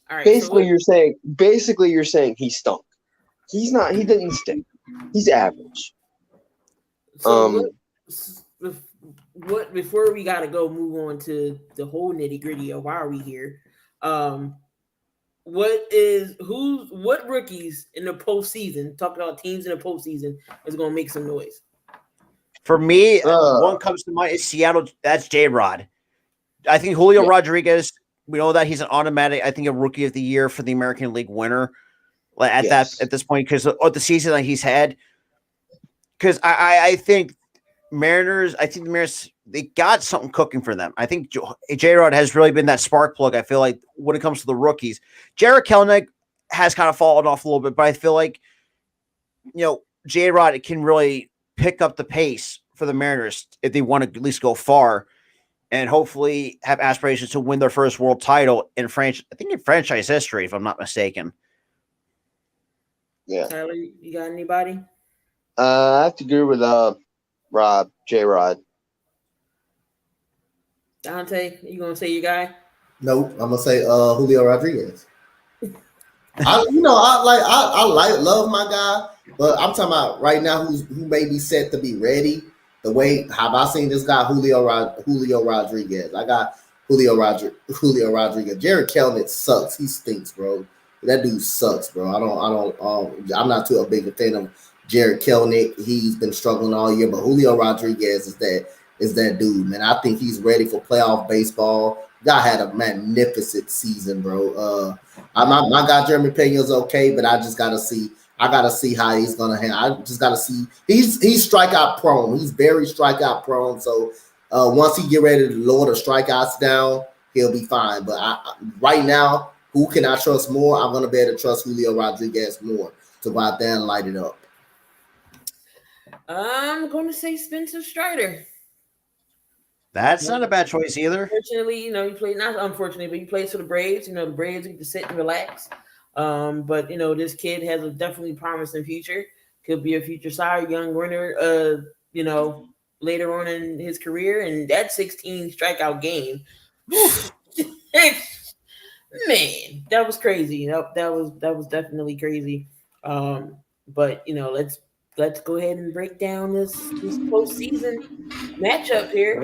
All right, Basically, you're saying he stunk. He's not. He didn't stink. He's average. What before we gotta go move on to the whole nitty gritty of why are we here? What rookies in the postseason? Talk about teams in the postseason is gonna make some noise. for me, one comes to mind is Seattle. That's J-Rod. I think Julio Rodriguez. We know that he's an automatic. I think a rookie of the year for the American League winner at this point because of the season that he's had. Because I think Mariners. I think the Mariners they got something cooking for them. I think J-Rod has really been that spark plug. I feel like when it comes to the rookies, Jarred Kelenic has kind of fallen off a little bit, but I feel like J-Rod can really pick up the pace for the Mariners if they want to at least go far. And hopefully have aspirations to win their first world title in franchise history, if I'm not mistaken. Yeah. Tyler, you got anybody? I have to agree with J-Rod. Dante, you gonna say your guy? Nope, I'm gonna say Julio Rodriguez. I love my guy, but I'm talking about right now who may be set to be ready. The way have I seen this guy Julio Rodriguez? I got Julio Rodriguez. Jarred Kelenic sucks. He stinks, bro. That dude sucks, bro. I'm not too a big a fan of Jarred Kelenic. He's been struggling all year, but Julio Rodriguez is that dude, man. I think he's ready for playoff baseball. Guy had a magnificent season, bro. My guy Jeremy Pena's okay, but I just gotta see. I gotta see how he's gonna handle. I just gotta see. He's strikeout prone. He's very strikeout prone. So once he get ready to lower the strikeouts down, he'll be fine. But right now, who can I trust more? I'm gonna be able to trust Julio Rodriguez more to go out there and light it up. I'm gonna say Spencer Strider. That's not a bad choice either. Unfortunately, he played not unfortunately, but he plays for the Braves. The Braves get to sit and relax. But this kid has a definitely promising future. Could be a future Cy Young winner. Later on in his career, and that 16 strikeout game, man, that was crazy. That was definitely crazy. But let's go ahead and break down this postseason matchup here.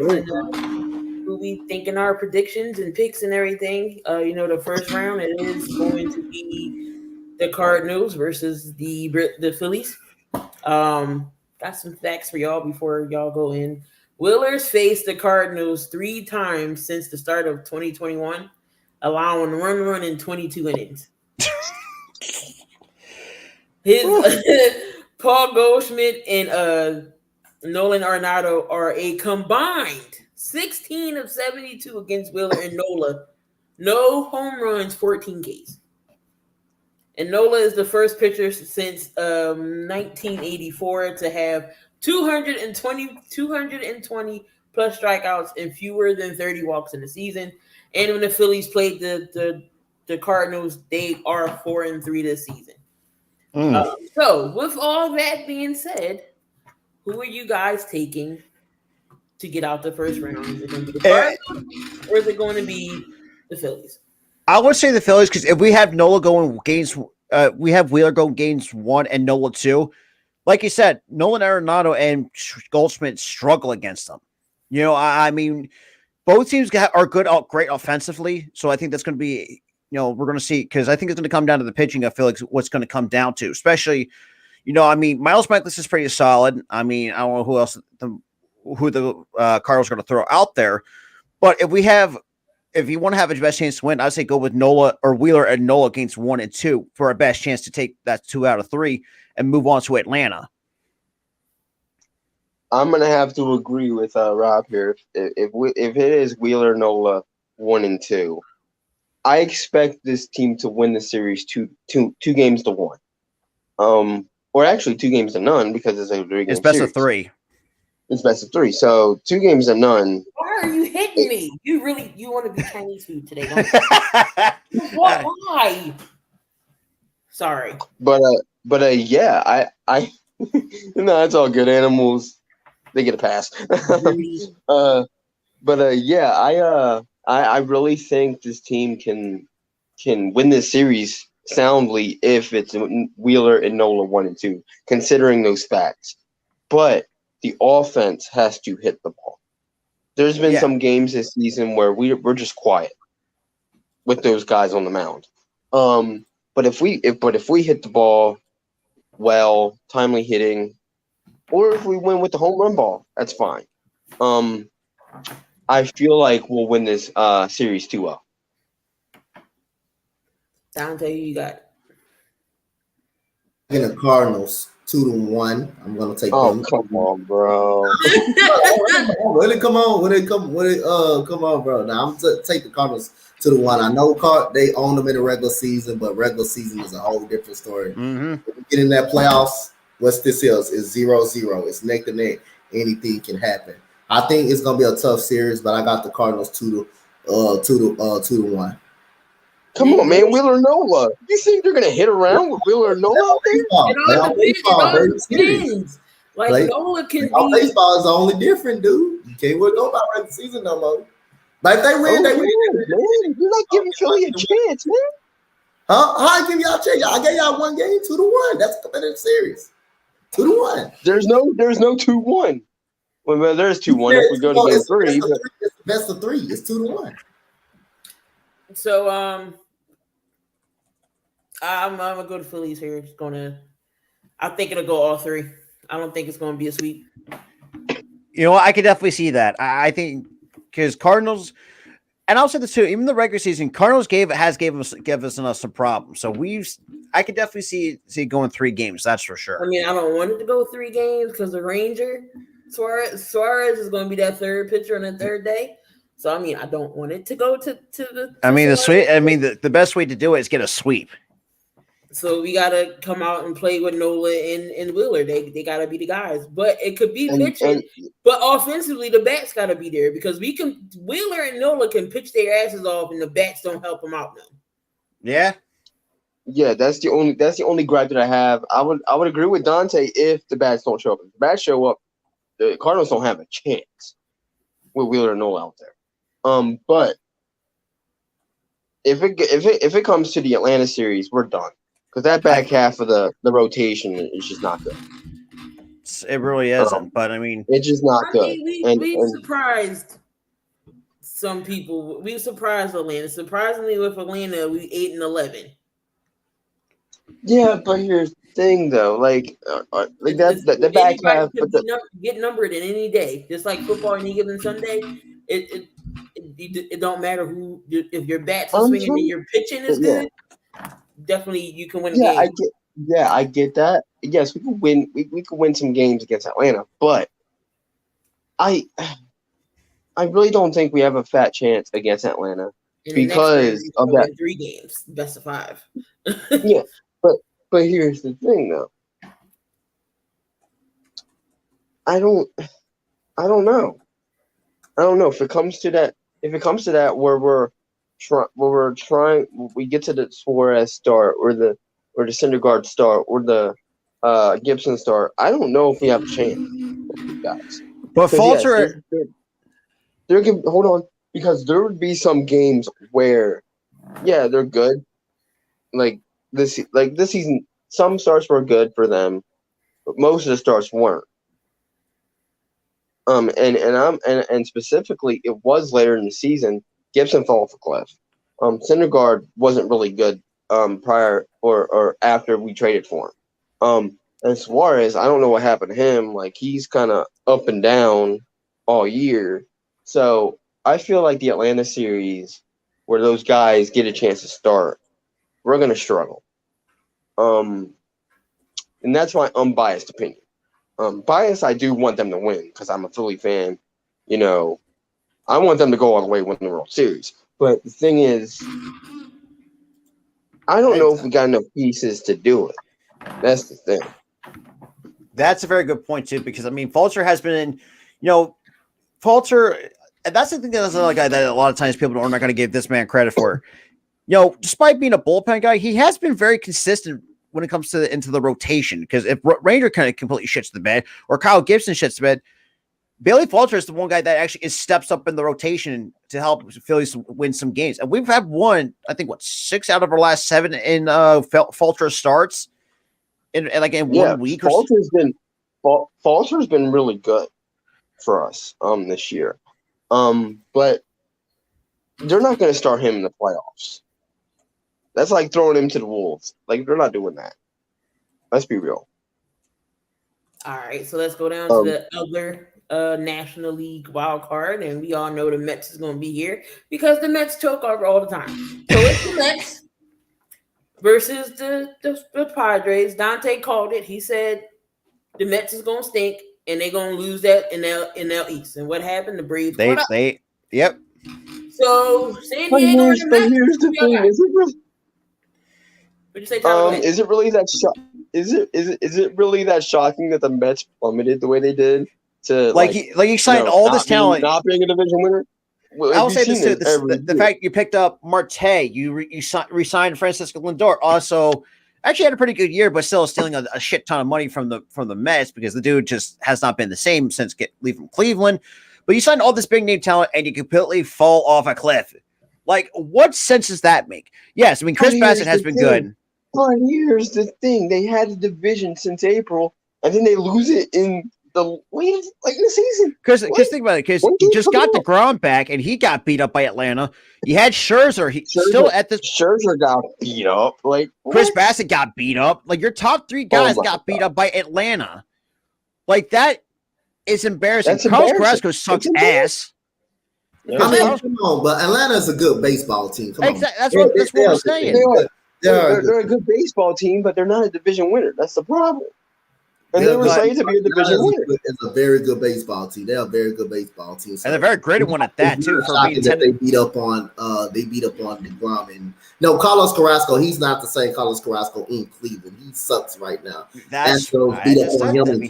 We'll be thinking our predictions and picks and everything. The first round it is going to be the Cardinals versus the Phillies. Got some facts for y'all before y'all go in. Wheelers faced the Cardinals 3 times since the start of 2021, allowing one run in 22 innings. Paul Goldschmidt and Nolan Arenado are a combined 16 of 72 against Wheeler and Nola. No home runs, 14 Ks. And Nola is the first pitcher since 1984 to have 220 plus strikeouts and fewer than 30 walks in the season. And when the Phillies played the Cardinals, they are 4-3 this season. So, with all that being said, who are you guys taking to get out the first round? Is it going to be the Cardinals or is it going to be the Phillies? I would say the Phillies because if we have Nola going games, we have Wheeler going games 1 and Nola 2. Like you said, Nolan Arenado and Goldschmidt struggle against them. I mean, both teams are great offensively. So I think that's going to be, we're going to see because I think it's going to come down to the pitching. I feel like what's going to come down to, especially, Miles Mikolas is pretty solid. I mean, I don't know who the Cardinals are going to throw out there, But if you want to have a best chance to win, I'd say go with Nola or Wheeler and Nola against 1 and 2 for a best chance to take that 2 out of 3 and move on to Atlanta. I'm gonna have to agree with Rob here. If it is Wheeler Nola 1 and 2, I expect this team to win the series two games to 1. Or actually 2 games to none because it's a 3-game It's best series. of 3. It's best of 3. So 2 games to none. Why are you hitting me? You want to be Chinese food today, don't you? Why? Sorry. But yeah, I no, it's all good. Animals, they get a pass. Yeah, I really think this team can win this series soundly if it's Wheeler and Nola 1 and 2, considering those facts. But the offense has to hit the ball. There's been some games this season where we're just quiet with those guys on the mound. But if we hit the ball well, timely hitting, or if we win with the home run ball, that's fine. I feel like we'll win this series 2-0. Dante, you got In the Cardinals 2-1. I'm gonna take Oh, them. come on, bro. Come on, bro. Now I'm take the Cardinals 2-1. I know they own them in the regular season, but regular season is a whole different story. Mm-hmm. When you get in that playoffs, what's this is 0-0. It's neck to neck. Anything can happen. I think it's gonna be a tough series, but I got the Cardinals 2-1. Come on, man. Wheeler Nola. You think they're gonna hit around with Wheeler Nola out there? Like Nola can be. Baseball is only different, dude. You can't go by regular season no more. Like they win, they win. Man, you're not giving Philly a chance, man. Huh? How I give y'all a chance? I gave y'all 1 game, 2-1. That's a competitive series. 2-1. There's no 2-1. Well, there's 2-1 if we go to game 3. It's best of 3. It's 2-1. So I'm gonna go to Phillies here. I think it'll go all 3. I don't think it's gonna be a sweep. You know, I could definitely see that. I think because Cardinals, and I'll say this too, even the regular season, Cardinals gave us some problems. So I could definitely see it going 3 games. That's for sure. I mean, I don't want it to go 3 games because the Ranger Suarez is going to be that third pitcher on the third day. So I mean, I don't want it to go to the. I mean, the best way to do it is get a sweep. So we gotta come out and play with Nola and Wheeler. They gotta be the guys, but it could be pitching. But offensively, the bats gotta be there because Wheeler and Nola can pitch their asses off, and the bats don't help them out now. Yeah, yeah. That's the only gripe that I have. I would agree with Dante if the bats don't show up. If the bats show up, the Cardinals don't have a chance with Wheeler and Nola out there. But if it comes to the Atlanta series, we're done. Because that back half of the rotation is just not good. It really isn't. But I mean, it's just not good. We surprised some people. We surprised Atlanta. Surprisingly, with Atlanta, we 8-11. Yeah, but here's the thing, though. That's the back half. Get numbered in any day, just like football any given Sunday. It don't matter who. If your bats are swinging and your pitching is good. Definitely, you can win a game. I get that. Yes, we could win. We could win some games against Atlanta, but I really don't think we have a fat chance against Atlanta because of that. 3 games, best of 5. Yeah, but here's the thing, though. I don't know. I don't know if it comes to that. If it comes to that, where we get to the Suarez start or the Syndergaard start or the Gibson start. I don't know if we have a chance, guys. But Falter, there can hold on because there would be some games where, yeah, they're good. Like this season, some starts were good for them, but most of the starts weren't. And specifically, it was later in the season. Gibson fell off a cliff. Syndergaard wasn't really good prior or after we traded for him. And Suarez, I don't know what happened to him. Like he's kind of up and down all year. So I feel like the Atlanta series, where those guys get a chance to start, we're gonna struggle. And that's my unbiased opinion. Biased, I do want them to win because I'm a Philly fan. You know, I want them to go all the way and win the World Series. But the thing is, I don't know if we got enough pieces to do it. That's the thing. That's a very good point too, because I mean, Fulcher has been, Fulcher, and that's the thing that's another guy that a lot of times people are not going to give this man credit for. Despite being a bullpen guy, he has been very consistent when it comes to into the rotation. Because if Ranger kind of completely shits the bed, or Kyle Gibson shits the bed, Bailey Fulcher is the one guy that actually steps up in the rotation to help Phillies win some games. And we've had won, I think, 6 out of our last 7 in Fulcher starts in 1 week. Fulcher's been really good for us this year. But they're not going to start him in the playoffs. That's like throwing him to the Wolves. Like, they're not doing that. Let's be real. All right, so let's go down to the other National League wild card, and we all know the Mets is going to be here because the Mets choke over all the time. So it's the Mets versus the Padres. Dante called it. He said the Mets is going to stink, and they're going to lose that in NL East. And what happened? The Braves. Yep. So San Diego. But here's the thing: is it really? What'd you say, Tyler? Is it really that? Is it really that shocking that the Mets plummeted the way they did? To you signed all this talent, not being a division winner. I'll say this too: the fact you picked up Marte, you re-signed Francisco Lindor, also actually had a pretty good year, but still stealing a shit ton of money from the Mets because the dude just has not been the same since leaving Cleveland. But you signed all this big name talent and you completely fall off a cliff. Like, what sense does that make? Yes, I mean Chris Bassett has been good. But here's the thing: they had a division since April, and then they lose it in the latest, in the season. Because think about it, because you just got DeGrom back, and he got beat up by Atlanta. You had Scherzer. Scherzer got beat up. Chris Bassett got beat up. Like, your top 3 guys got beat up by Atlanta. Like, that is embarrassing. Carlos Carrasco sucks ass. Yeah. I mean, come on, but Atlanta's a good baseball team. Come on. That's what we're saying. They're a good baseball team, but they're not a division winner. That's the problem. And they were slated to be a division winner. It's a very good baseball team. They're a very good baseball team. So and they're very great at one at that too. They beat up on DeGrom and Carlos Carrasco. He's not the same Carlos Carrasco in Cleveland. He sucks right now. He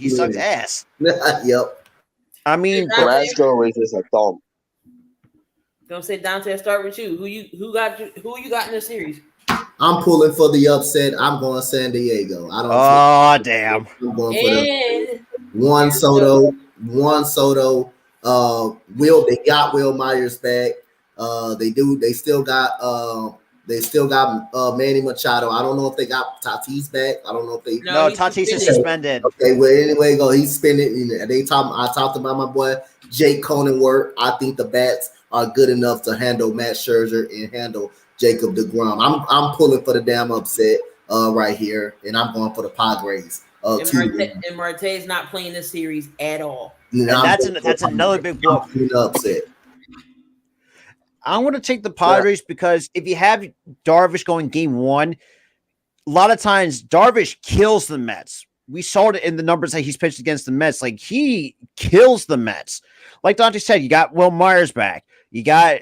sucks ass. Yep. I mean, Carrasco is just a thumb. Don't say Dante. Start with you. Who you got in the series? I'm pulling for the upset. I'm going San Diego. I don't. Oh damn! I'm going for the Juan Soto. They got Will Myers back. They still got Manny Machado. I don't know if they got Tatis back. I don't know if they. No, Tatis is suspended. Okay, well anyway, he's spending. I talked about my boy Jake Cronenworth. I think the bats are good enough to handle Matt Scherzer and handle Jacob DeGrom. I'm pulling for the damn upset right here, and I'm going for the Padres. And Marte's not playing this series at all. And that's another big blow. Upset. I want to take the Padres because if you have Darvish going game 1, a lot of times Darvish kills the Mets. We saw it in the numbers that he's pitched against the Mets. Like, he kills the Mets. Like Dante said, you got Will Myers back. You got,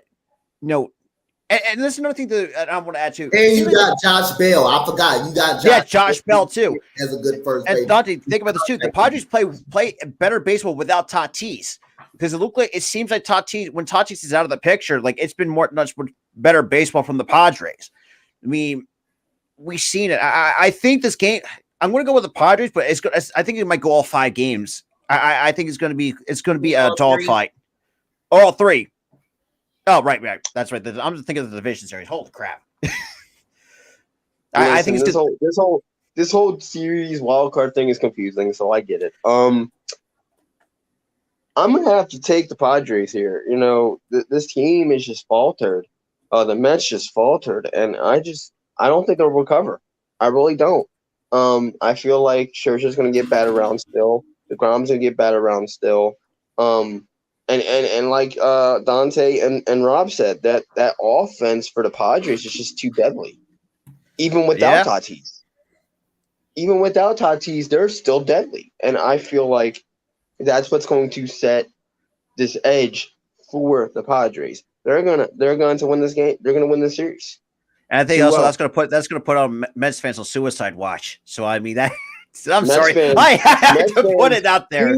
and there's another thing that I want to add to. And you got Josh Bell. I forgot. You got Josh Bell too. As a good first base. And Dante, think about this too. The Padres play better baseball without Tatis. Because it seems like Tatis, when Tatis is out of the picture, like, it's been much better baseball from the Padres. I mean, we've seen it. I think this game, I'm going to go with the Padres, but I think it might go all 5 games. I think it's going to be a dogfight. All 3. Oh, right. That's right. I'm just thinking of the division series. Holy crap! I think it's this whole series wild card thing is confusing, so I get it. I'm gonna have to take the Padres here. This team is just faltered. The Mets just faltered, and I don't think they'll recover. I really don't. I feel like Scherzer's gonna get batted around still. DeGrom's gonna get batted around still. And like Dante and Rob said, that offense for the Padres is just too deadly. Even without Tatis. Even without Tatis, they're still deadly. And I feel like that's what's going to set this edge for the Padres. They're going to win this game. They're going to win the series. And I think also that's going to put on Mets fans on suicide watch. So I mean that. I'm Mets sorry, fans, I had to fans, put it out there.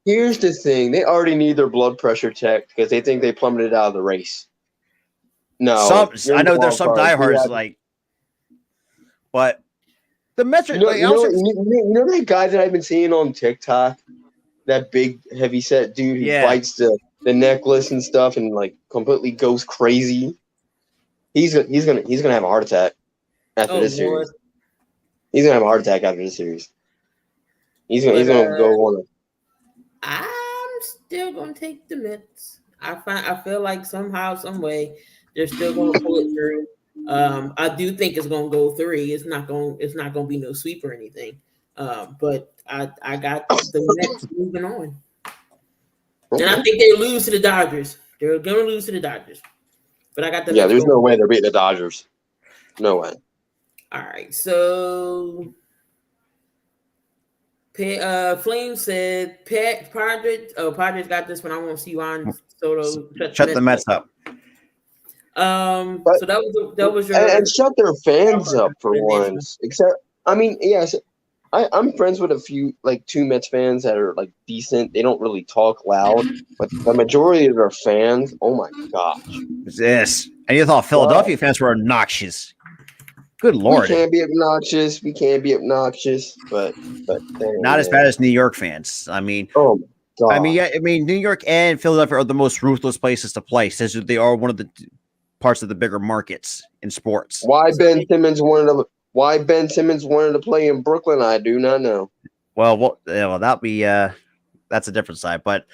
Here's the thing. They already need their blood pressure checked because they think they plummeted out of the race. No, I know there's some diehards like, but the Mets are. You know that guy that I've been seeing on TikTok, that big heavy set dude who bites the necklace and stuff and like completely goes crazy. He's gonna have a heart attack after this series. He's gonna have a heart attack after this series. He's gonna go on. I'm still gonna take the Mets. I feel like somehow, some way, they're still gonna pull it through. I do think it's gonna go 3. It's not gonna be no sweep or anything. But I got the Mets moving on. And I think they lose to the Dodgers. They're gonna lose to the Dodgers. But I got the there's no way they're beating the Dodgers. No way. All right, so Flame said Padres got this one. I want to see Juan Soto shut the Mets up. So that was your and shut their fans up for once. Except, I mean, yes, I'm friends with a few, like 2 Mets fans that are like decent. They don't really talk loud, but the majority of their fans, oh my gosh, yes. And you thought Philadelphia fans were obnoxious. Good Lord. We can't be obnoxious, but not as bad as New York fans. I mean, oh God. I mean, New York and Philadelphia are the most ruthless places to play, since they are one of the parts of the bigger markets in sports. Why Ben Simmons wanted to play in Brooklyn, I do not know. Well, that'll be that's a different side, but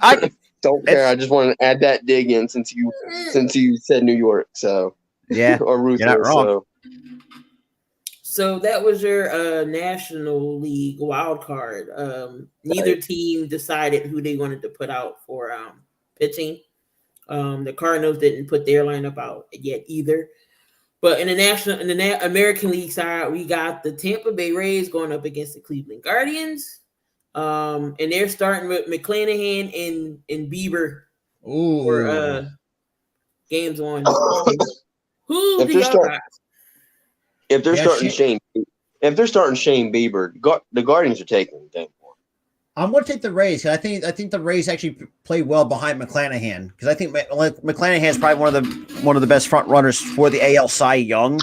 I don't care. I just wanted to add that dig in since you said New York, so. Yeah, or Ruthless, you're not wrong. So that was your National League wild card. Neither team decided who they wanted to put out for pitching. The Cardinals didn't put their lineup out yet either. But in the American League side, we got the Tampa Bay Rays going up against the Cleveland Guardians. And they're starting with McClanahan and Bieber for games on. If they're starting Shane Bieber, the Guardians are taking the thing. I'm going to take the Rays. I think the Rays actually play well behind McClanahan, because I think McClanahan is probably one of the best front runners for the AL Cy Young.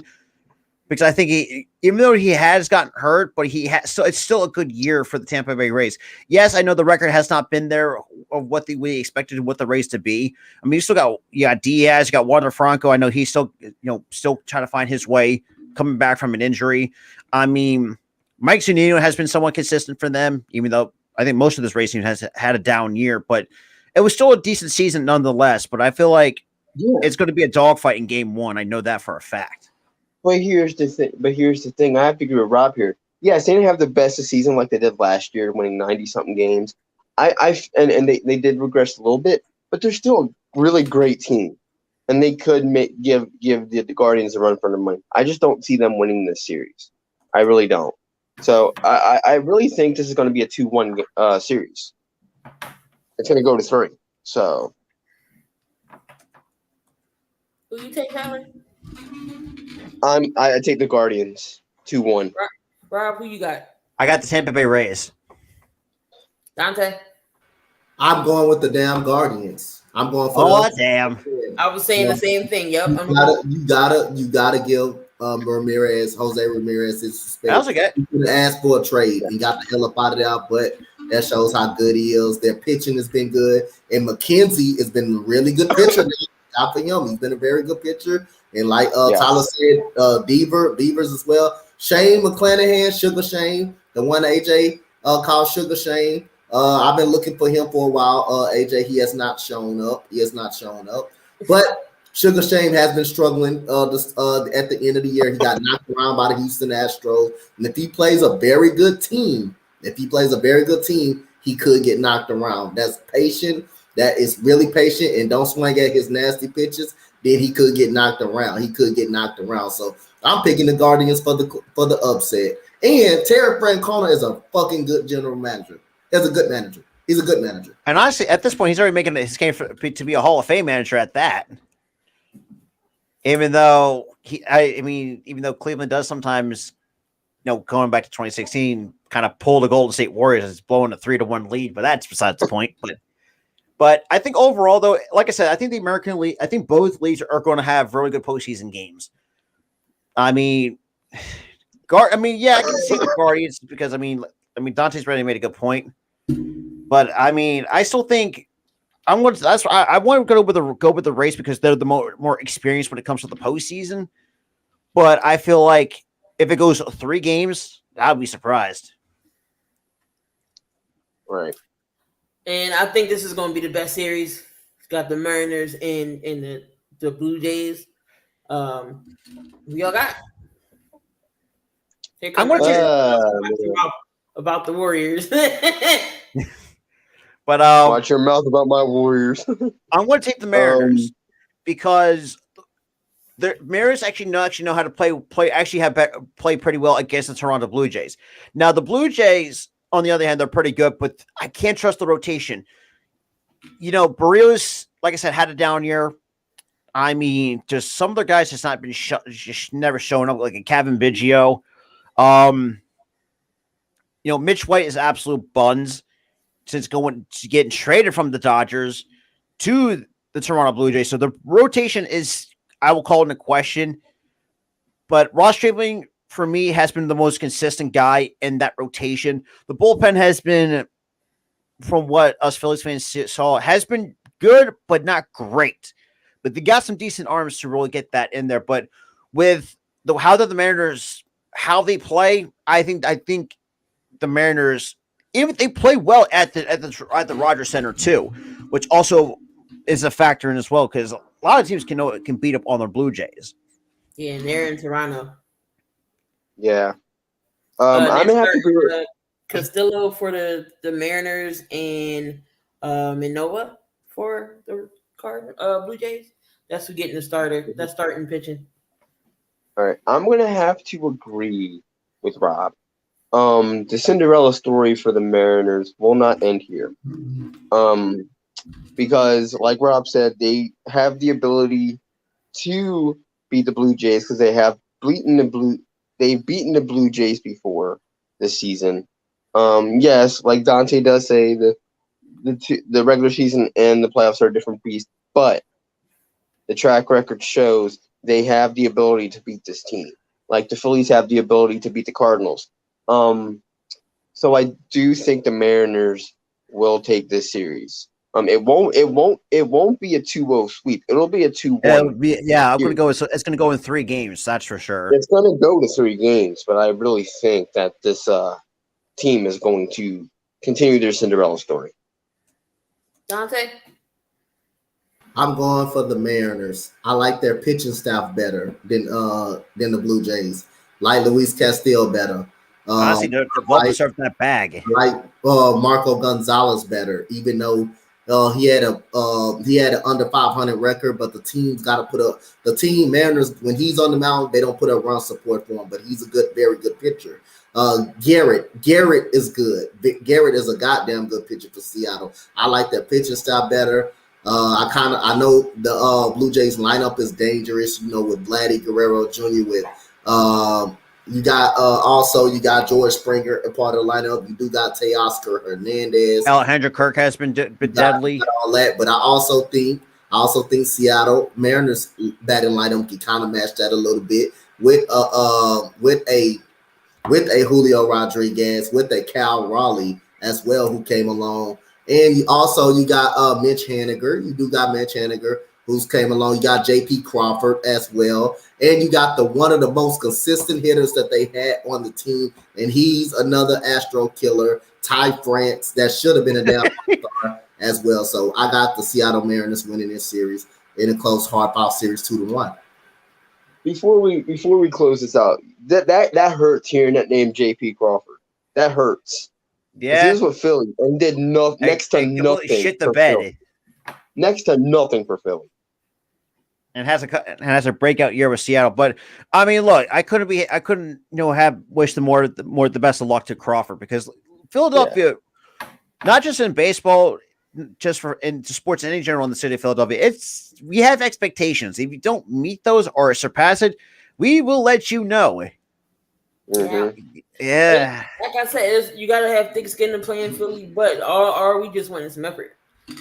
Because I think even though he has gotten hurt, but so it's still a good year for the Tampa Bay Rays. Yes, I know the record has not been there of what we expected what the Rays to be. I mean, you still got Diaz, you got Wander Franco. I know he's still trying to find his way coming back from an injury. I mean, Mike Zunino has been somewhat consistent for them, even though I think most of this Rays team has had a down year, but it was still a decent season nonetheless. But I feel like it's going to be a dogfight in game 1. I know that for a fact. But here's the thing. I have to agree with Rob here. Yes, they didn't have the best of season like they did last year, winning 90-something games. And they did regress a little bit, but they're still a really great team, and they could give the Guardians a run for their money. I just don't see them winning this series. I really don't. So I really think this is going to be a 2-1 series. It's going to go to 3. So who you take, Howard? I take the Guardians 2-1. Rob, who you got? I got the Tampa Bay Rays. Dante? I'm going with the damn Guardians. I'm going for damn. I was saying the same thing. Yep. You gotta give Jose Ramirez his suspension. That was okay. He could have asked for a trade and got the hell up out of there, but that shows how good he is. Their pitching has been good, and McKenzie has been a really good pitcher. Out for him, he's been a very good pitcher. And like Tyler said, Beavers as well. Shane McClanahan, Sugar Shane, the one AJ called Sugar Shane. I've been looking for him for a while. AJ, he has not shown up. But Sugar Shane has been struggling at the end of the year. He got knocked around by the Houston Astros. And if he plays a very good team, he could get knocked around. That's patient. That is really patient and don't swing at his nasty pitches. Then he could get knocked around. So I'm picking the Guardians for the upset. And Terry Francona is a fucking good general manager. He's a good manager. And honestly, at this point, he's already making his case to be a Hall of Fame manager at that. Even though even though Cleveland does sometimes, going back to 2016, kind of pull the Golden State Warriors as blowing a 3-1 lead, but that's besides the point. But I think overall, though, like I said, I think the American League, I think both leagues are going to have really good postseason games. I can see the Guardians because Dante's already made a good point, but I still think I want to go with the race because they're the more experienced when it comes to the postseason. But I feel like if it goes 3 games, I'd be surprised. Right. And I think this is going to be the best series. It's got the Mariners and the Blue Jays. We all got. I'm going to about the Warriors. But watch your mouth about my Warriors. I'm going to take the Mariners because the Mariners actually know how to play pretty well against the Toronto Blue Jays. Now the Blue Jays, on the other hand, they're pretty good, but I can't trust the rotation. Barrios, like I said, had a down year. Just some of their guys has not been just never showing up, like a Kevin Biggio. Mitch White is absolute buns since getting traded from the Dodgers to the Toronto Blue Jays. So the rotation is, I will call it into question. But Ross Stripling, for me, has been the most consistent guy in that rotation. The bullpen has been, from what us Phillies fans saw, has been good, but not great. But they got some decent arms to really get that in there. But with how the Mariners, how they play, I think the Mariners, even they play well at the Rogers Center too, which also is a factor in as well because a lot of teams can beat up on the Blue Jays. Yeah, and they're in Toronto. Yeah. I'm gonna have to agree. Castillo for the Mariners and Minova for the Blue Jays. That's who getting the starter. That's starting pitching. All right, I'm gonna have to agree with Rob. The Cinderella story for the Mariners will not end here. Because like Rob said, they have the ability to beat the Blue Jays because they've beaten the Blue Jays before this season. Yes, like Dante does say, the regular season and the playoffs are a different beast, but the track record shows they have the ability to beat this team. Like the Phillies have the ability to beat the Cardinals. So I do think the Mariners will take this series. It won't be a 2-0 sweep. It'll be a 2-1. I'm going to go. It's going to go in 3 games. That's for sure. It's going to go to 3 games, but I really think that this team is going to continue their Cinderella story. Dante? I'm going for the Mariners. I like their pitching staff better than the Blue Jays. Like Luis Castillo better. Honestly, they're well deserved that bag. Like Marco Gonzalez better, even though he had an under 500 record, but the team's got to put up the team Mariners when he's on the mound. They don't put up run support for him, but he's a very good pitcher. Garrett is good. Garrett is a goddamn good pitcher for Seattle. I like their pitching style better. I know the Blue Jays lineup is dangerous. With Vladdy Guerrero Jr. with you got George Springer a part of the lineup. You do got Teoscar Hernandez. Alejandro Kirk has been deadly. All that, but I also think Seattle Mariners batting lineup can kind of match that a little bit with a Julio Rodriguez, with a Cal Raleigh as well, who came along. And you got Mitch Haniger. You do got Mitch Haniger, who's came along. You got J.P. Crawford as well. And you got one of the most consistent hitters that they had on the team, and he's another Astro killer, Ty France, that should have been a down star as well. So I got the Seattle Mariners winning this series in a close, hard-fought series 2-1. Before we close this out, that hurts hearing that name J.P. Crawford. That hurts He Yeah, was with Philly and did next to and nothing. shit the for bed. Philly. Next to nothing for Philly. And has a breakout year with Seattle. But I mean, look, I couldn't have wished the best of luck to Crawford, because Philadelphia, not just in baseball, just in sports in general in the city of Philadelphia, we have expectations. If you don't meet those or surpass it, we will let you know. Mhm. Yeah. Like I said, you gotta have thick skin to play in Philly, but are we just wanting some effort?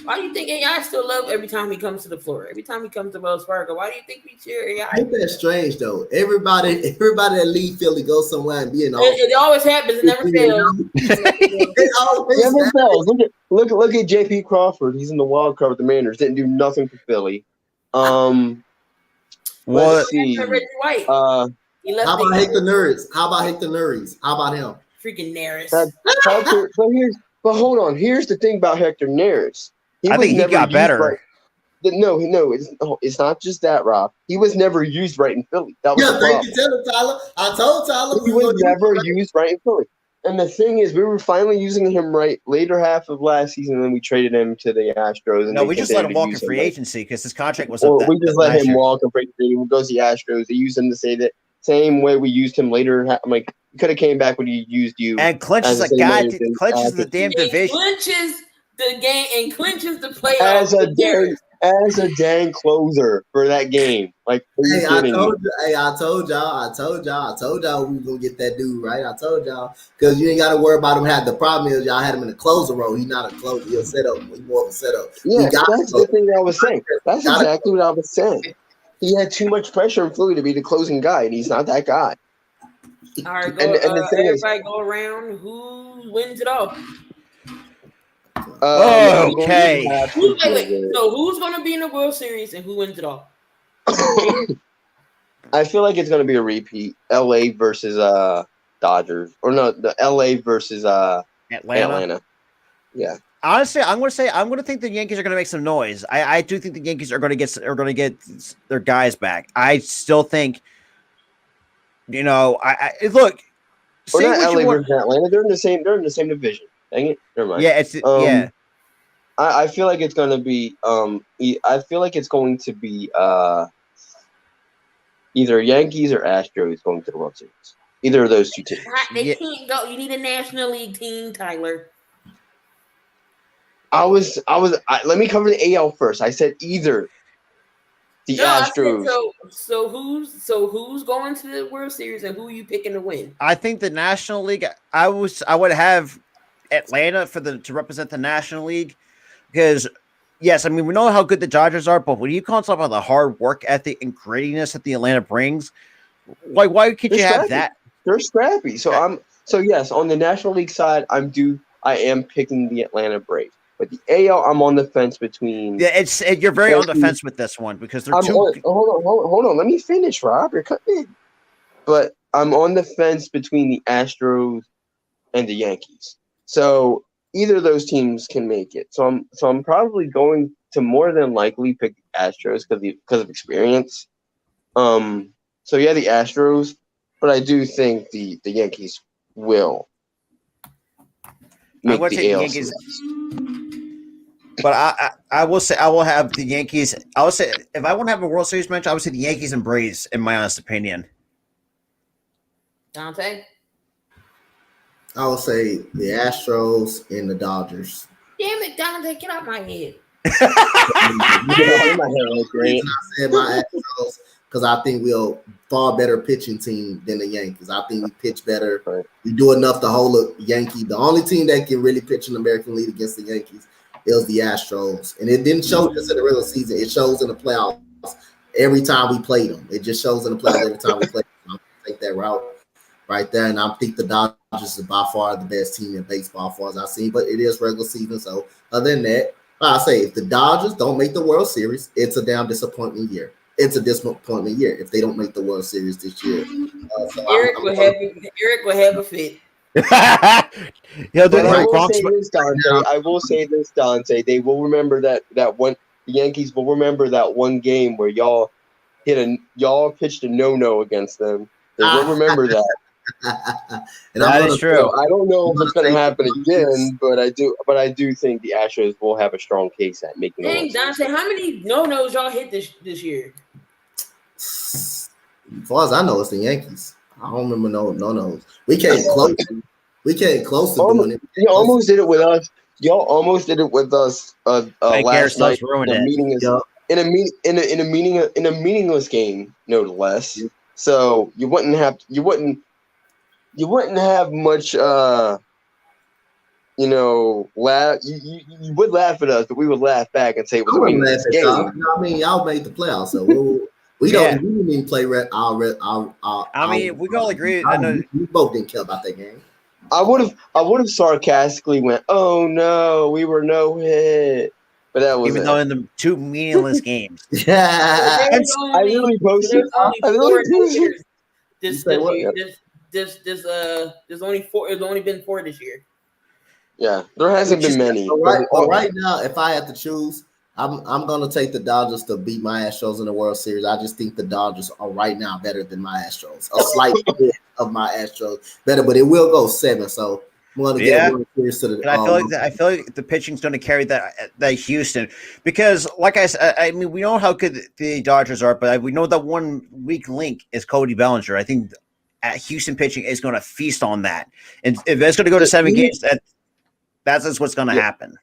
Why do you think AI still love every time he comes to the floor? Every time he comes to Wells Fargo, why do you think we cheer AI? Ain't that strange though? Everybody that leave Philly goes somewhere and be in It always happens. It never fails. It always Never happens. fails. Look at J.P. Crawford. He's in the wild card with the Mariners. Didn't do nothing for Philly. What? Let's see. Reggie White. He left How about the- Hector Neris? How about him? freaking Neris? But hold on. Here's the thing about Hector Neris. I think he never got used better. right. No, it's not just that, Rob. He was never used right in Philly. That was Yeah, the thank problem. you, tell him, Tyler. I told Tyler He we were was never used right in Philly. And the thing is, we were finally using him right later half of last season, and then we traded him to the Astros. And No, they we just let him continued to walk in use free right. agency because his contract was Or up. we just let last him year. walk and break the He goes to the Astros. They used him to say that same way we used him later. I'm like, you could have came back when he used you. And Clinch is as a the guy. same way as Clinch is the damn And division. clinches the game and clinches the playoff. as a dang closer for that game. Like, are you Hey, I kidding told me? you. Hey, I told y'all we was gonna get that dude, right? I told y'all because you ain't got to worry about him. The problem is y'all had him in the closer role. He's not a closer. He's a setup. He's more of a setup. Yeah, got that's the thing that I was saying. That's exactly what I was saying. He had too much pressure in Philly to be the closing guy, and he's not that guy. All right, And the thing is- everybody go around. Who wins it all? Okay. Who's going to be in the World Series and who wins it all? I feel like it's going to be a repeat. LA versus Dodgers. Or no, the LA versus Atlanta. Yeah. Honestly, I'm going to think the Yankees are going to make some noise. I do think the Yankees are going to get their guys back. I still think, I look. Or Say not what LA you want. versus Atlanta. They're in the same division. Dang it. Never mind. Yeah, yeah. I feel like it's going to be either Yankees or Astros going to the World Series. Either of those two teams. They can't go. You need a National League team, Tyler. Let me cover the AL first. I said either the Astros. So who's going to the World Series and who are you picking to win? I think the National League. I would have Atlanta to represent the National League, because yes, I mean, we know how good the Dodgers are, but when you talk about the hard work ethic and grittiness that the Atlanta brings, why can't you have that? They're scrappy. So yes, on the National League side, I am picking the Atlanta Braves. But the AL, I'm on the fence between. Yeah, you're very on the fence with this one because they're hold on. Let me finish, Rob. You're cutting in. But I'm on the fence between the Astros and the Yankees. So either of those teams can make it. So I'm probably going to more than likely pick the Astros because of experience. So yeah, the Astros, but I do think the Yankees will make the AL Yankees. But I will say I will have the Yankees. I would say if I want to have a World Series match, I would say the Yankees and Braves, in my honest opinion. Dante? I would say the Astros and the Dodgers. Damn it, Dante, get out my head. I said my Astros because I think we're a far better pitching team than the Yankees. I think we pitch better. Right. We do enough to hold a Yankee. The only team that can really pitch in the American League against the Yankees is the Astros. And it didn't show just in the regular season. It shows in the playoffs every time we played them. It just shows in the playoffs every time we play them. I'm going to take that route right there. And I think the Dodgers is by far the best team in baseball as far as I've seen. But it is regular season. So other than that, I say if the Dodgers don't make the World Series, it's a damn disappointment year. It's a disappointment year if they don't make the World Series this year. Eric will have a fit. I will say this, Dante. They will remember that one. The Yankees will remember that one game where y'all pitched a no-no against them. They will remember that. And That I'm is gonna true. I don't know if it's going to happen again, but I do think the Astros will have a strong case at making the Dang, World Series. Dante, how many no-nos y'all hit this year? As far as I know, it's the Yankees. I don't remember no. We came close. We came close to doing it. You almost did it with us. Y'all almost did it with us Like last night. Garcella's ruined in a it. meaningless, Yeah. in a meaningless game, no less. So you wouldn't have much laugh. You would laugh at us, but we would laugh back and say it was I a wouldn't meaningless laugh at y'all. game. I mean, y'all made the playoffs, so we Yeah. don't even play I mean, we can all agree. I know. We both didn't care about that game. I would have sarcastically went, "Oh no, we were no hit," but that was Even though in the two meaningless games. Yeah. There's I literally posted. I literally posted. This say what? year. There's only 4. There's only been 4 this year. Yeah, there hasn't been many. But right now, if I had to choose, I'm gonna take the Dodgers to beat my Astros in the World Series. I just think the Dodgers are right now better than my Astros. A slight bit of my Astros better, but it will go 7. So I'm gonna get World Series to the. And I feel like the pitching's going to carry that Houston, because, like I said, I mean, we know how good the Dodgers are, but we know that one weak link is Cody Bellinger. I think Houston pitching is going to feast on that, and if it's going to go to 7 games, that's just what's going to happen.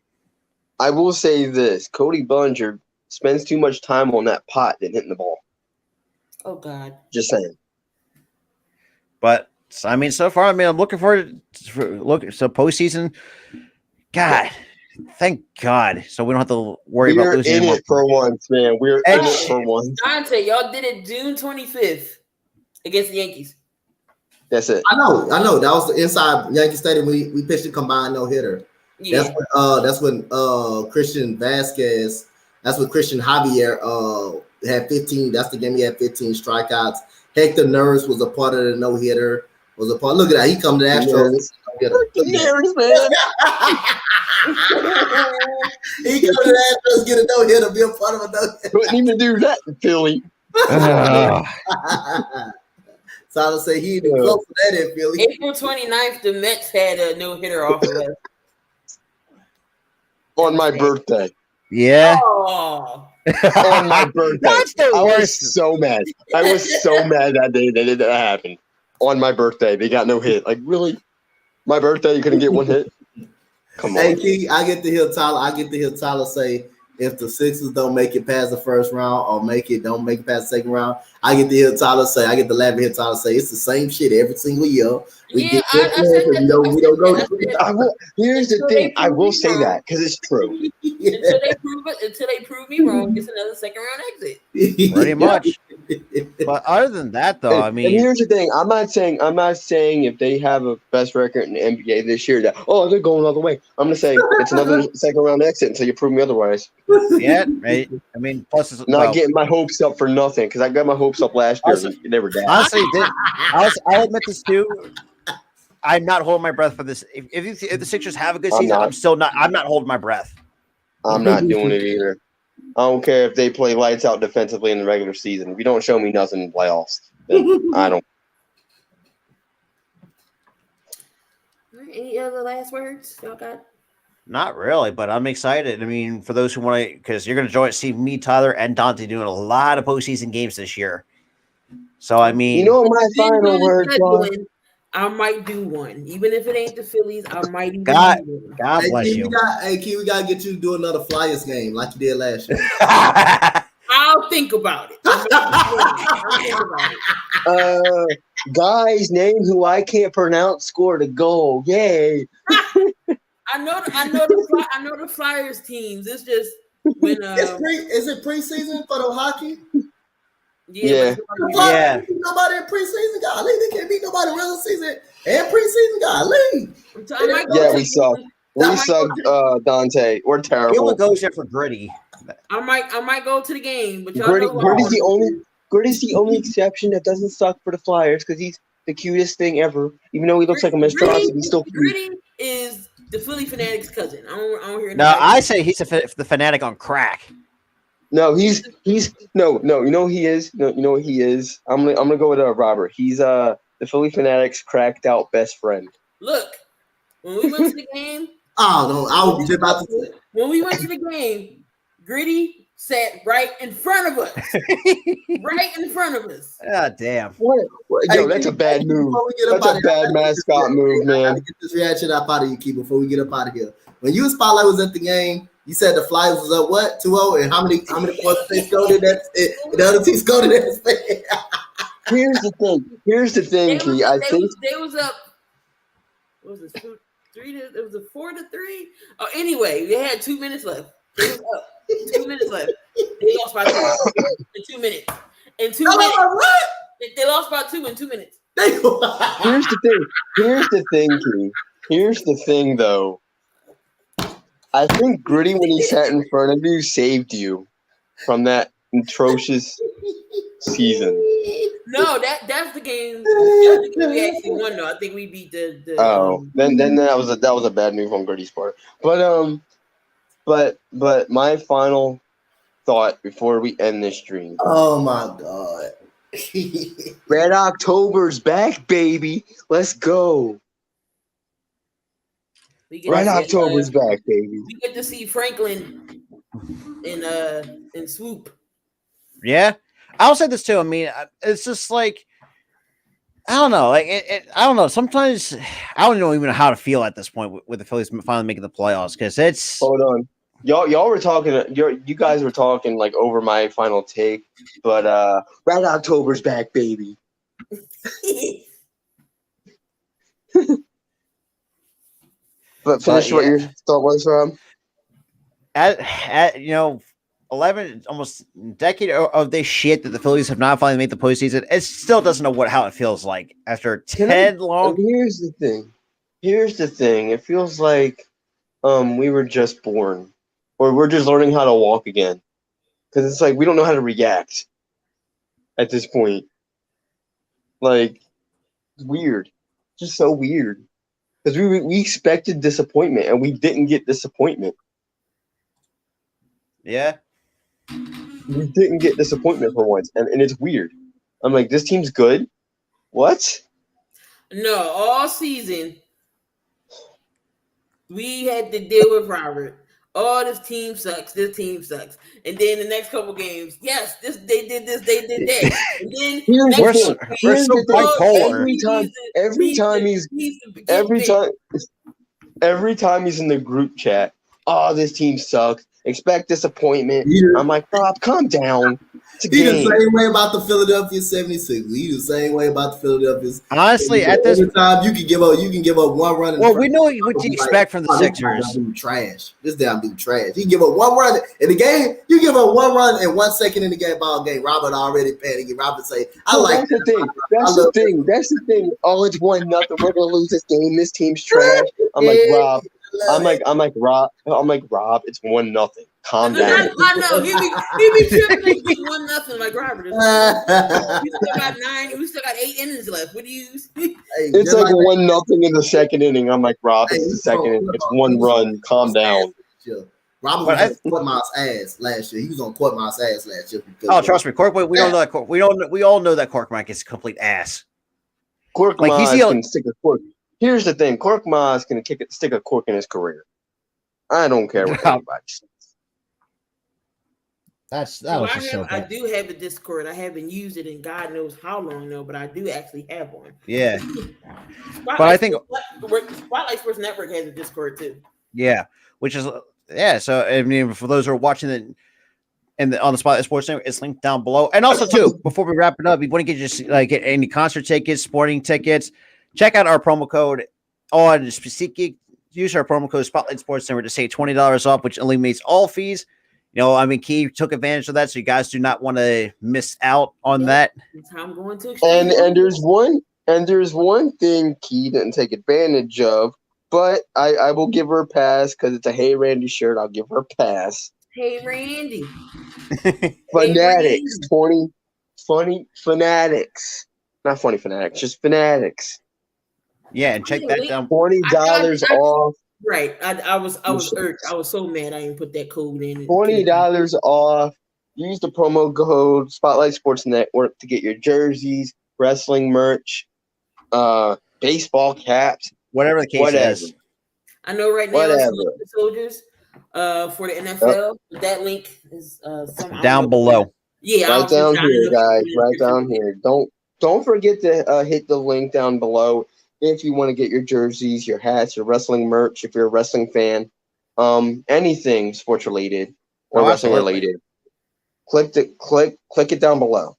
I will say this: Cody Bellinger spends too much time on that pot than hitting the ball. Oh God! Just saying. But I mean, so far, I'm looking forward to so postseason. God, thank God, so we don't have to worry about losing. We're in it for once, man. We're in it for once. Dante, y'all did it June 25th against the Yankees. That's it. I know. That was the inside Yankee Stadium. We pitched a combined no hitter. Yeah. That's when Christian Vasquez. That's when Christian Javier had 15. That's the game he had 15 strikeouts. Hector Neris was a part of the no hitter. Look at that. He come to the Astros. Neris, man. He come to the Astros, get a no hitter, be a part of a no hitter. Couldn't even do that in Philly. So I would say he didn't close to that in Philly. April 29th, the Mets had a no hitter off of us. On my birthday. Yeah. Oh. On my birthday. That's the I worst. was so mad. I was so mad that day that it happened. On my birthday, they got no hit. Like, really? My birthday, you couldn't get one hit? Come on. Hey, Key, I get to hear Tyler say, if the Sixers don't make it past the first round or don't make it past the second round, I get to hear Tyler say, it's the same shit every single year. We Yeah, get I said that. we don't go. Here's the thing. I will say that because it's true. Until they prove me wrong, it's another second round exit. Pretty much. But other than that, though, And here's the thing. I'm not saying if they have a best record in the NBA this year that they're going all the way. I'm gonna say it's another second round exit until you prove me otherwise. yeah, right. I mean, plus it's Not getting my hopes up for nothing because I got my hopes up last year. Honestly- and they were down. honestly, I'll admit this too. I'm not holding my breath for this. If the Sixers have a good season, I'm not holding my breath. I'm not doing it either. I don't care if they play lights out defensively in the regular season. If you don't show me nothing in playoffs, then I don't. All right, any other last words y'all got? Not really, but I'm excited. I mean, for those who want to, because you're going to see me, Tyler, and Dante doing a lot of postseason games this year. So, I mean, You know my final word, John? I might do one. Even if it ain't the Phillies, I might even God. do one. God bless Key, you. we got to get you to do another Flyers game like you did last year. I'll think about it. I'll think about it. Guy's name who I can't pronounce scored a goal. Yay! I know the Flyers teams. It's just when Is it preseason for the hockey? Yeah. Yeah. Nobody in preseason, golly. They can't beat nobody in regular season and preseason, golly. Yeah, we suck. We suck, Dante. We're Everyone terrible. goes there for gritty. I might go to the game, but y'all Gritty's the only exception that doesn't suck for the Flyers because he's the cutest thing ever. Even though he looks like a monstrosity, he's still cute. Gritty is the Philly Fanatics' cousin. I don't hear. No, I say he's the fanatic on crack. No, no. You know who he is. No, you know what he is. I'm gonna go with Robert. He's The Philly Fanatics cracked out best friend. Look, when we went to the game, Oh no, I was just about to say. when we went to the game, Gritty sat right in front of us. Right in front of us. God damn. What? Yo, that's a bad move. That's a bad mascot move, I gotta man. get this reaction up out of you, Key, before we get up out of here. When you and Spotlight was at the game, you said the Flyers was up what 2-0, and how many points they scored in that? The other team scored in that. Here's the thing, Key. I think they was up. What was it? 3 to, it was a 4-3. Oh, anyway, they had 2 minutes left. They was up. 2 minutes left. They lost by 2 in 2 minutes. In 2 minutes. What? They lost by 2 in 2 minutes. here's the thing. Here's the thing, Key. Here's the thing, though. I think Gritty, when he sat in front of you, saved you from that atrocious season. No, that's the game. That's the game we actually won. Though I think we beat the. Then that was a bad move on Gritty's part. But my final thought before we end this stream. Oh my god. Red October's back, baby. Let's go. Red October's back, baby. We get to see Franklin in swoop. Yeah. I'll say this too. I mean, it's just like, I don't know. Like, I don't know. Sometimes I don't even know how to feel at this point with the Phillies finally making the playoffs, because it's. Hold on. Y'all were talking. You guys were talking like over my final take, but Red October's back, baby. But finish what your thought was, Rob. At 11, almost a decade of this shit that the Phillies have not finally made the postseason, it still doesn't know how it feels like after 10 long. Here's the thing. It feels like we were just born, or we're just learning how to walk again, because it's like we don't know how to react at this point. Like, it's weird, just so weird, because we expected disappointment and we didn't get disappointment. Yeah. We didn't get disappointment for once, and it's weird. I'm like, this team's good. What? No, all season we had to deal with Robert. Oh, this team sucks. This team sucks. And then the next couple games, yes, they did this, they did that. And then We're so bipolar. Every time he's in the group chat, oh, this team sucks. Expect disappointment. Yeah. I'm like, Rob, calm down. It's a He game. the same way about the Philadelphia 76ers. He the same way about the Philadelphia. Honestly, at this time, you can give up one run. Well, we know what you expect from the Sixers. This dude trash. This damn dude trash. He give up one run in the game. You give up one run in 1 second in the game ball game. Robert already panicking. Robert say, "I like." That's the thing. That's the thing. Oh, it's 1-0. We're gonna lose this game. This team's trash. I'm like, Rob. I'm like Rob. It's 1-0. Calm down. I know he be tripping. It's 1-0 like Robert. We still got 9. We still got 8 innings left. What do you? It's like 1-0 in the second inning. I'm like, Rob, it's the second inning. It's 1 run. Calm down. Robert was on Courtmouth's ass last year. He was on Courtmouth's ass last year. Trust me, Cork. We don't know that. We all know that Corkmouth is a complete ass. Cork can stick a cork. Here's the thing: Cork Maz can stick a cork in his career. I don't care what anybody says. I do have a Discord. I haven't used it in God knows how long though, but I do actually have one. Yeah, but I think Spotlight Sports Network has a Discord too. Yeah, which is So I mean, for those who are watching it. And on the Spotlight Sports Network, it's linked down below. And also, too, before we wrap it up, if you want to get any concert tickets, sporting tickets, check out our promo code on SeatGeek. Use our promo code Spotlight Sports Network to save $20 off, which eliminates all fees. Key took advantage of that, so you guys do not want to miss out on that. I'm going to and there's one thing Key didn't take advantage of, but I will give her a pass because it's a Hey Randy shirt. I'll give her a pass. Hey Randy. Fanatics, Fanatics. Not funny Fanatics, just Fanatics. Yeah, and check that down. $20 off. Right. I was irked. I was so mad I didn't put that code in. $20 off. Use the promo code Spotlight Sports Network to get your jerseys, wrestling merch, baseball caps, Whatever the case whatever. is. I know right now Whatever. it's the soldiers for the NFL. That link is Down below. Yeah, Right I'll down just here, sign it up guys. in the Right description. down here. Don't forget to hit the link down below if you want to get your jerseys, your hats, your wrestling merch. If you're a wrestling fan, anything sports related or Oh, wrestling absolutely. related, click it down below.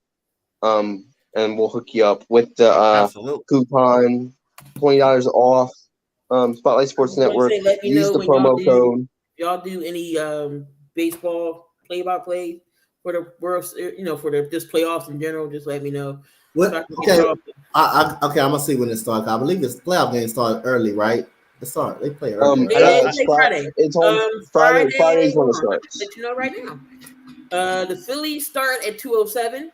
And we'll hook you up with the Absolutely. coupon, $20 off. Spotlight Sports I was gonna Network. say, let me Use know the when y'all promo do. code. Y'all do any baseball play-by-play for the world, for just playoffs in general? Just let me know. What? So I can get Okay, y'all- okay. I'm gonna see when it starts. I believe this playoff game started early, right? They play early. Yeah, Right? it's like Friday. It's on Friday. Friday's when it hold on, starts. let you know right now. The Phillies start at 2:07.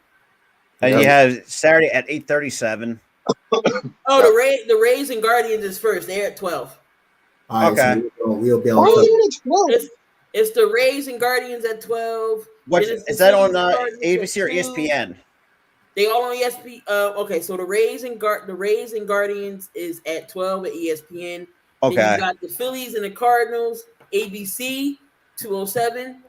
And Yeah. you have Saturday at 8:37. Oh, the Rays and Guardians is first. They're at 12. All right, Okay. so we'll be Why on. are top. you at 12? It's the Rays and Guardians at 12. What Then it's the is that on Phillies Cardinals at ABC or 2. ESPN? They all on ESPN. Okay, so the Rays and Guardians is at 12 at ESPN. Then Okay. you got the Phillies and the Cardinals, ABC 207.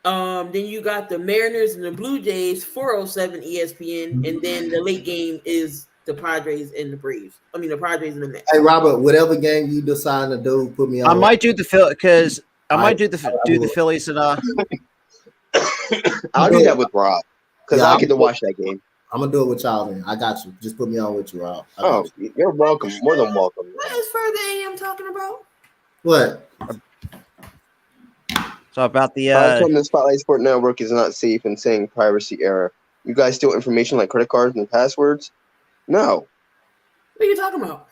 Then you got the Mariners and the Blue Jays 407 ESPN, and then the late game is the Padres and the Braves. I mean the Padres and the Mets. Hey Robert, whatever game you decide to do, put me on. I might do the Phil because I might do I the Phillies and I'll do that with Rob because Yeah, I get to watch that game. I'm gonna do it with y'all then. I got you. Just put me on with you, Rob. I got Oh, you. you're welcome. More than welcome. What is further AM talking about? What? so about the I told them the Spotlight Sport Network is not safe and saying privacy error. You guys steal information like credit cards and passwords? No. What are you talking about?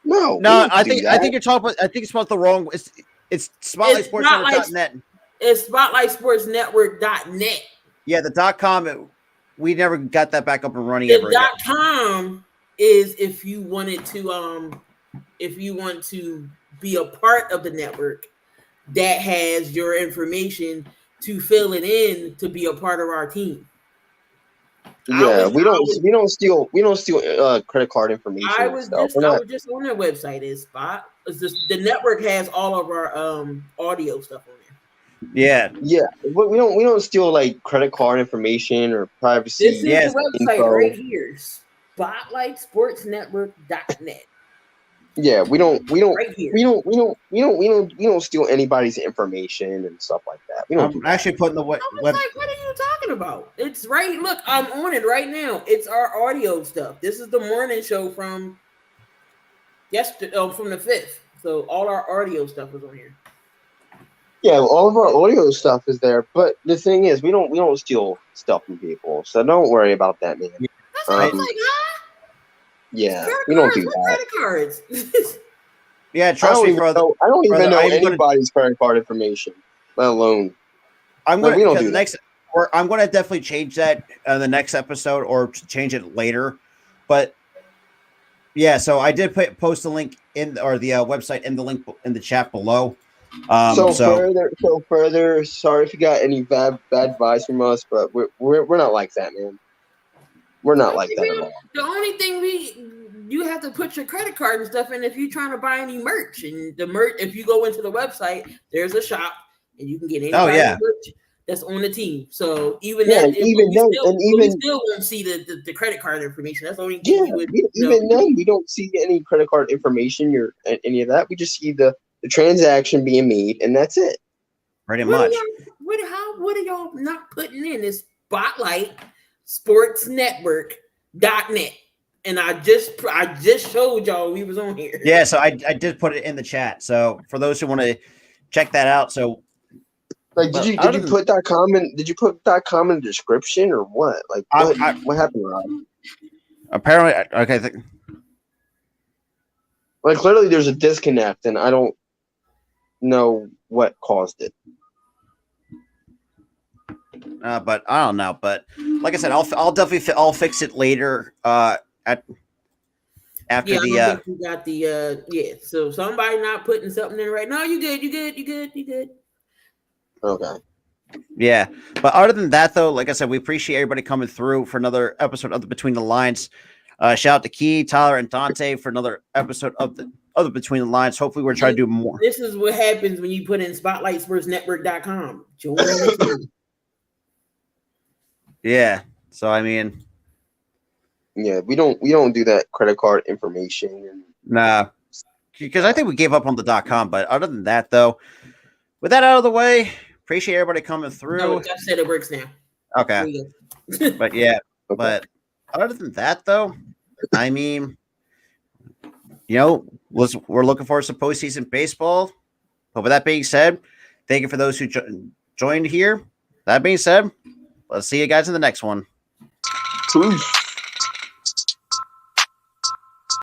No. we no, don't I do think that. you're talking about I think it's about the wrong it's spotlightsportsnetwork.net. It's SpotlightSportsNetwork.net. Yeah, the .com we never got that back up and running The ever again. .com is if you want to be a part of the network that has your information to fill it in to be a part of our team. Yeah, we don't steal credit card information. I and was stuff. just We're not- on their website. Is Spot? It's just the network has all of our audio stuff on there. Yeah. Yeah, but we don't steal like credit card information or privacy. This is Yes, the website info. right here. SpotlightSportsNetwork.net. Yeah, we don't Right here. we don't steal anybody's information and stuff like that. We don't do I'm that. actually putting the I was web. like, what are you talking about? It's right. Look, I'm on it right now. It's our audio stuff. This is the morning show from yesterday, from the 5th. So all our audio stuff is on here. Yeah, all of our audio stuff is there, but the thing is, we don't steal stuff from people, so don't worry about that, man. That's what I was Um, like, huh? Yeah, Credit we don't cards? do What that. credit cards? Yeah, I trust don't me, even brother. know. I don't even brother, know I'm gonna- anybody's credit card information, let alone. I'm But going we don't to do that. I'm going to definitely change that in the next episode or change it later. But yeah, so I did post the link in the website in the link in the chat below. So further. Sorry if you got any bad advice from us, but we're not like that, man. We're not like that at all. The only thing you have to put your credit card and stuff in if you're trying to buy any merch. And the merch, if you go into the website, there's a shop and you can get any merch that's on the team. So even Yeah, that, even then, we still won't see the credit card information. That's the only thing you would even then, we don't see any credit card information or any of that. We just see the transaction being made, and that's it. pretty much. What are y'all not putting in this Spotlight Sports Network.net? And I just showed y'all we was on here. Yeah, so I did put it in the chat. So for those who want to check that out, so Like, Well, did other you than- put .com in? Did you put .com in the description or what? Like, what happened, Rob? apparently, okay, Like, clearly there's a disconnect, and I don't know what caused it. but I don't know. But like I said, I'll definitely fix it later. After I the don't think you got the So somebody not putting something in right now. You good. Okay. yeah. But other than that, though, like I said, we appreciate everybody coming through for another episode of the Between the Lines. Shout out to Key, Tyler, and Dante for another episode of the Between the Lines. Hopefully, we're trying to do more. This is what happens when you put in SpotlightSportsNetwork.com. Join the team. Yeah. So I mean, Yeah, we don't do that credit card information. And nah, because I think we gave up on the .com. But other than that, though, with that out of the way, appreciate everybody coming through. No, Jeff said it works now. Okay. But yeah, but other than that, though, I mean, you know, we're looking forward to some postseason baseball. But with that being said, thank you for those who joined here. That being said, let's see you guys in the next one. Peace.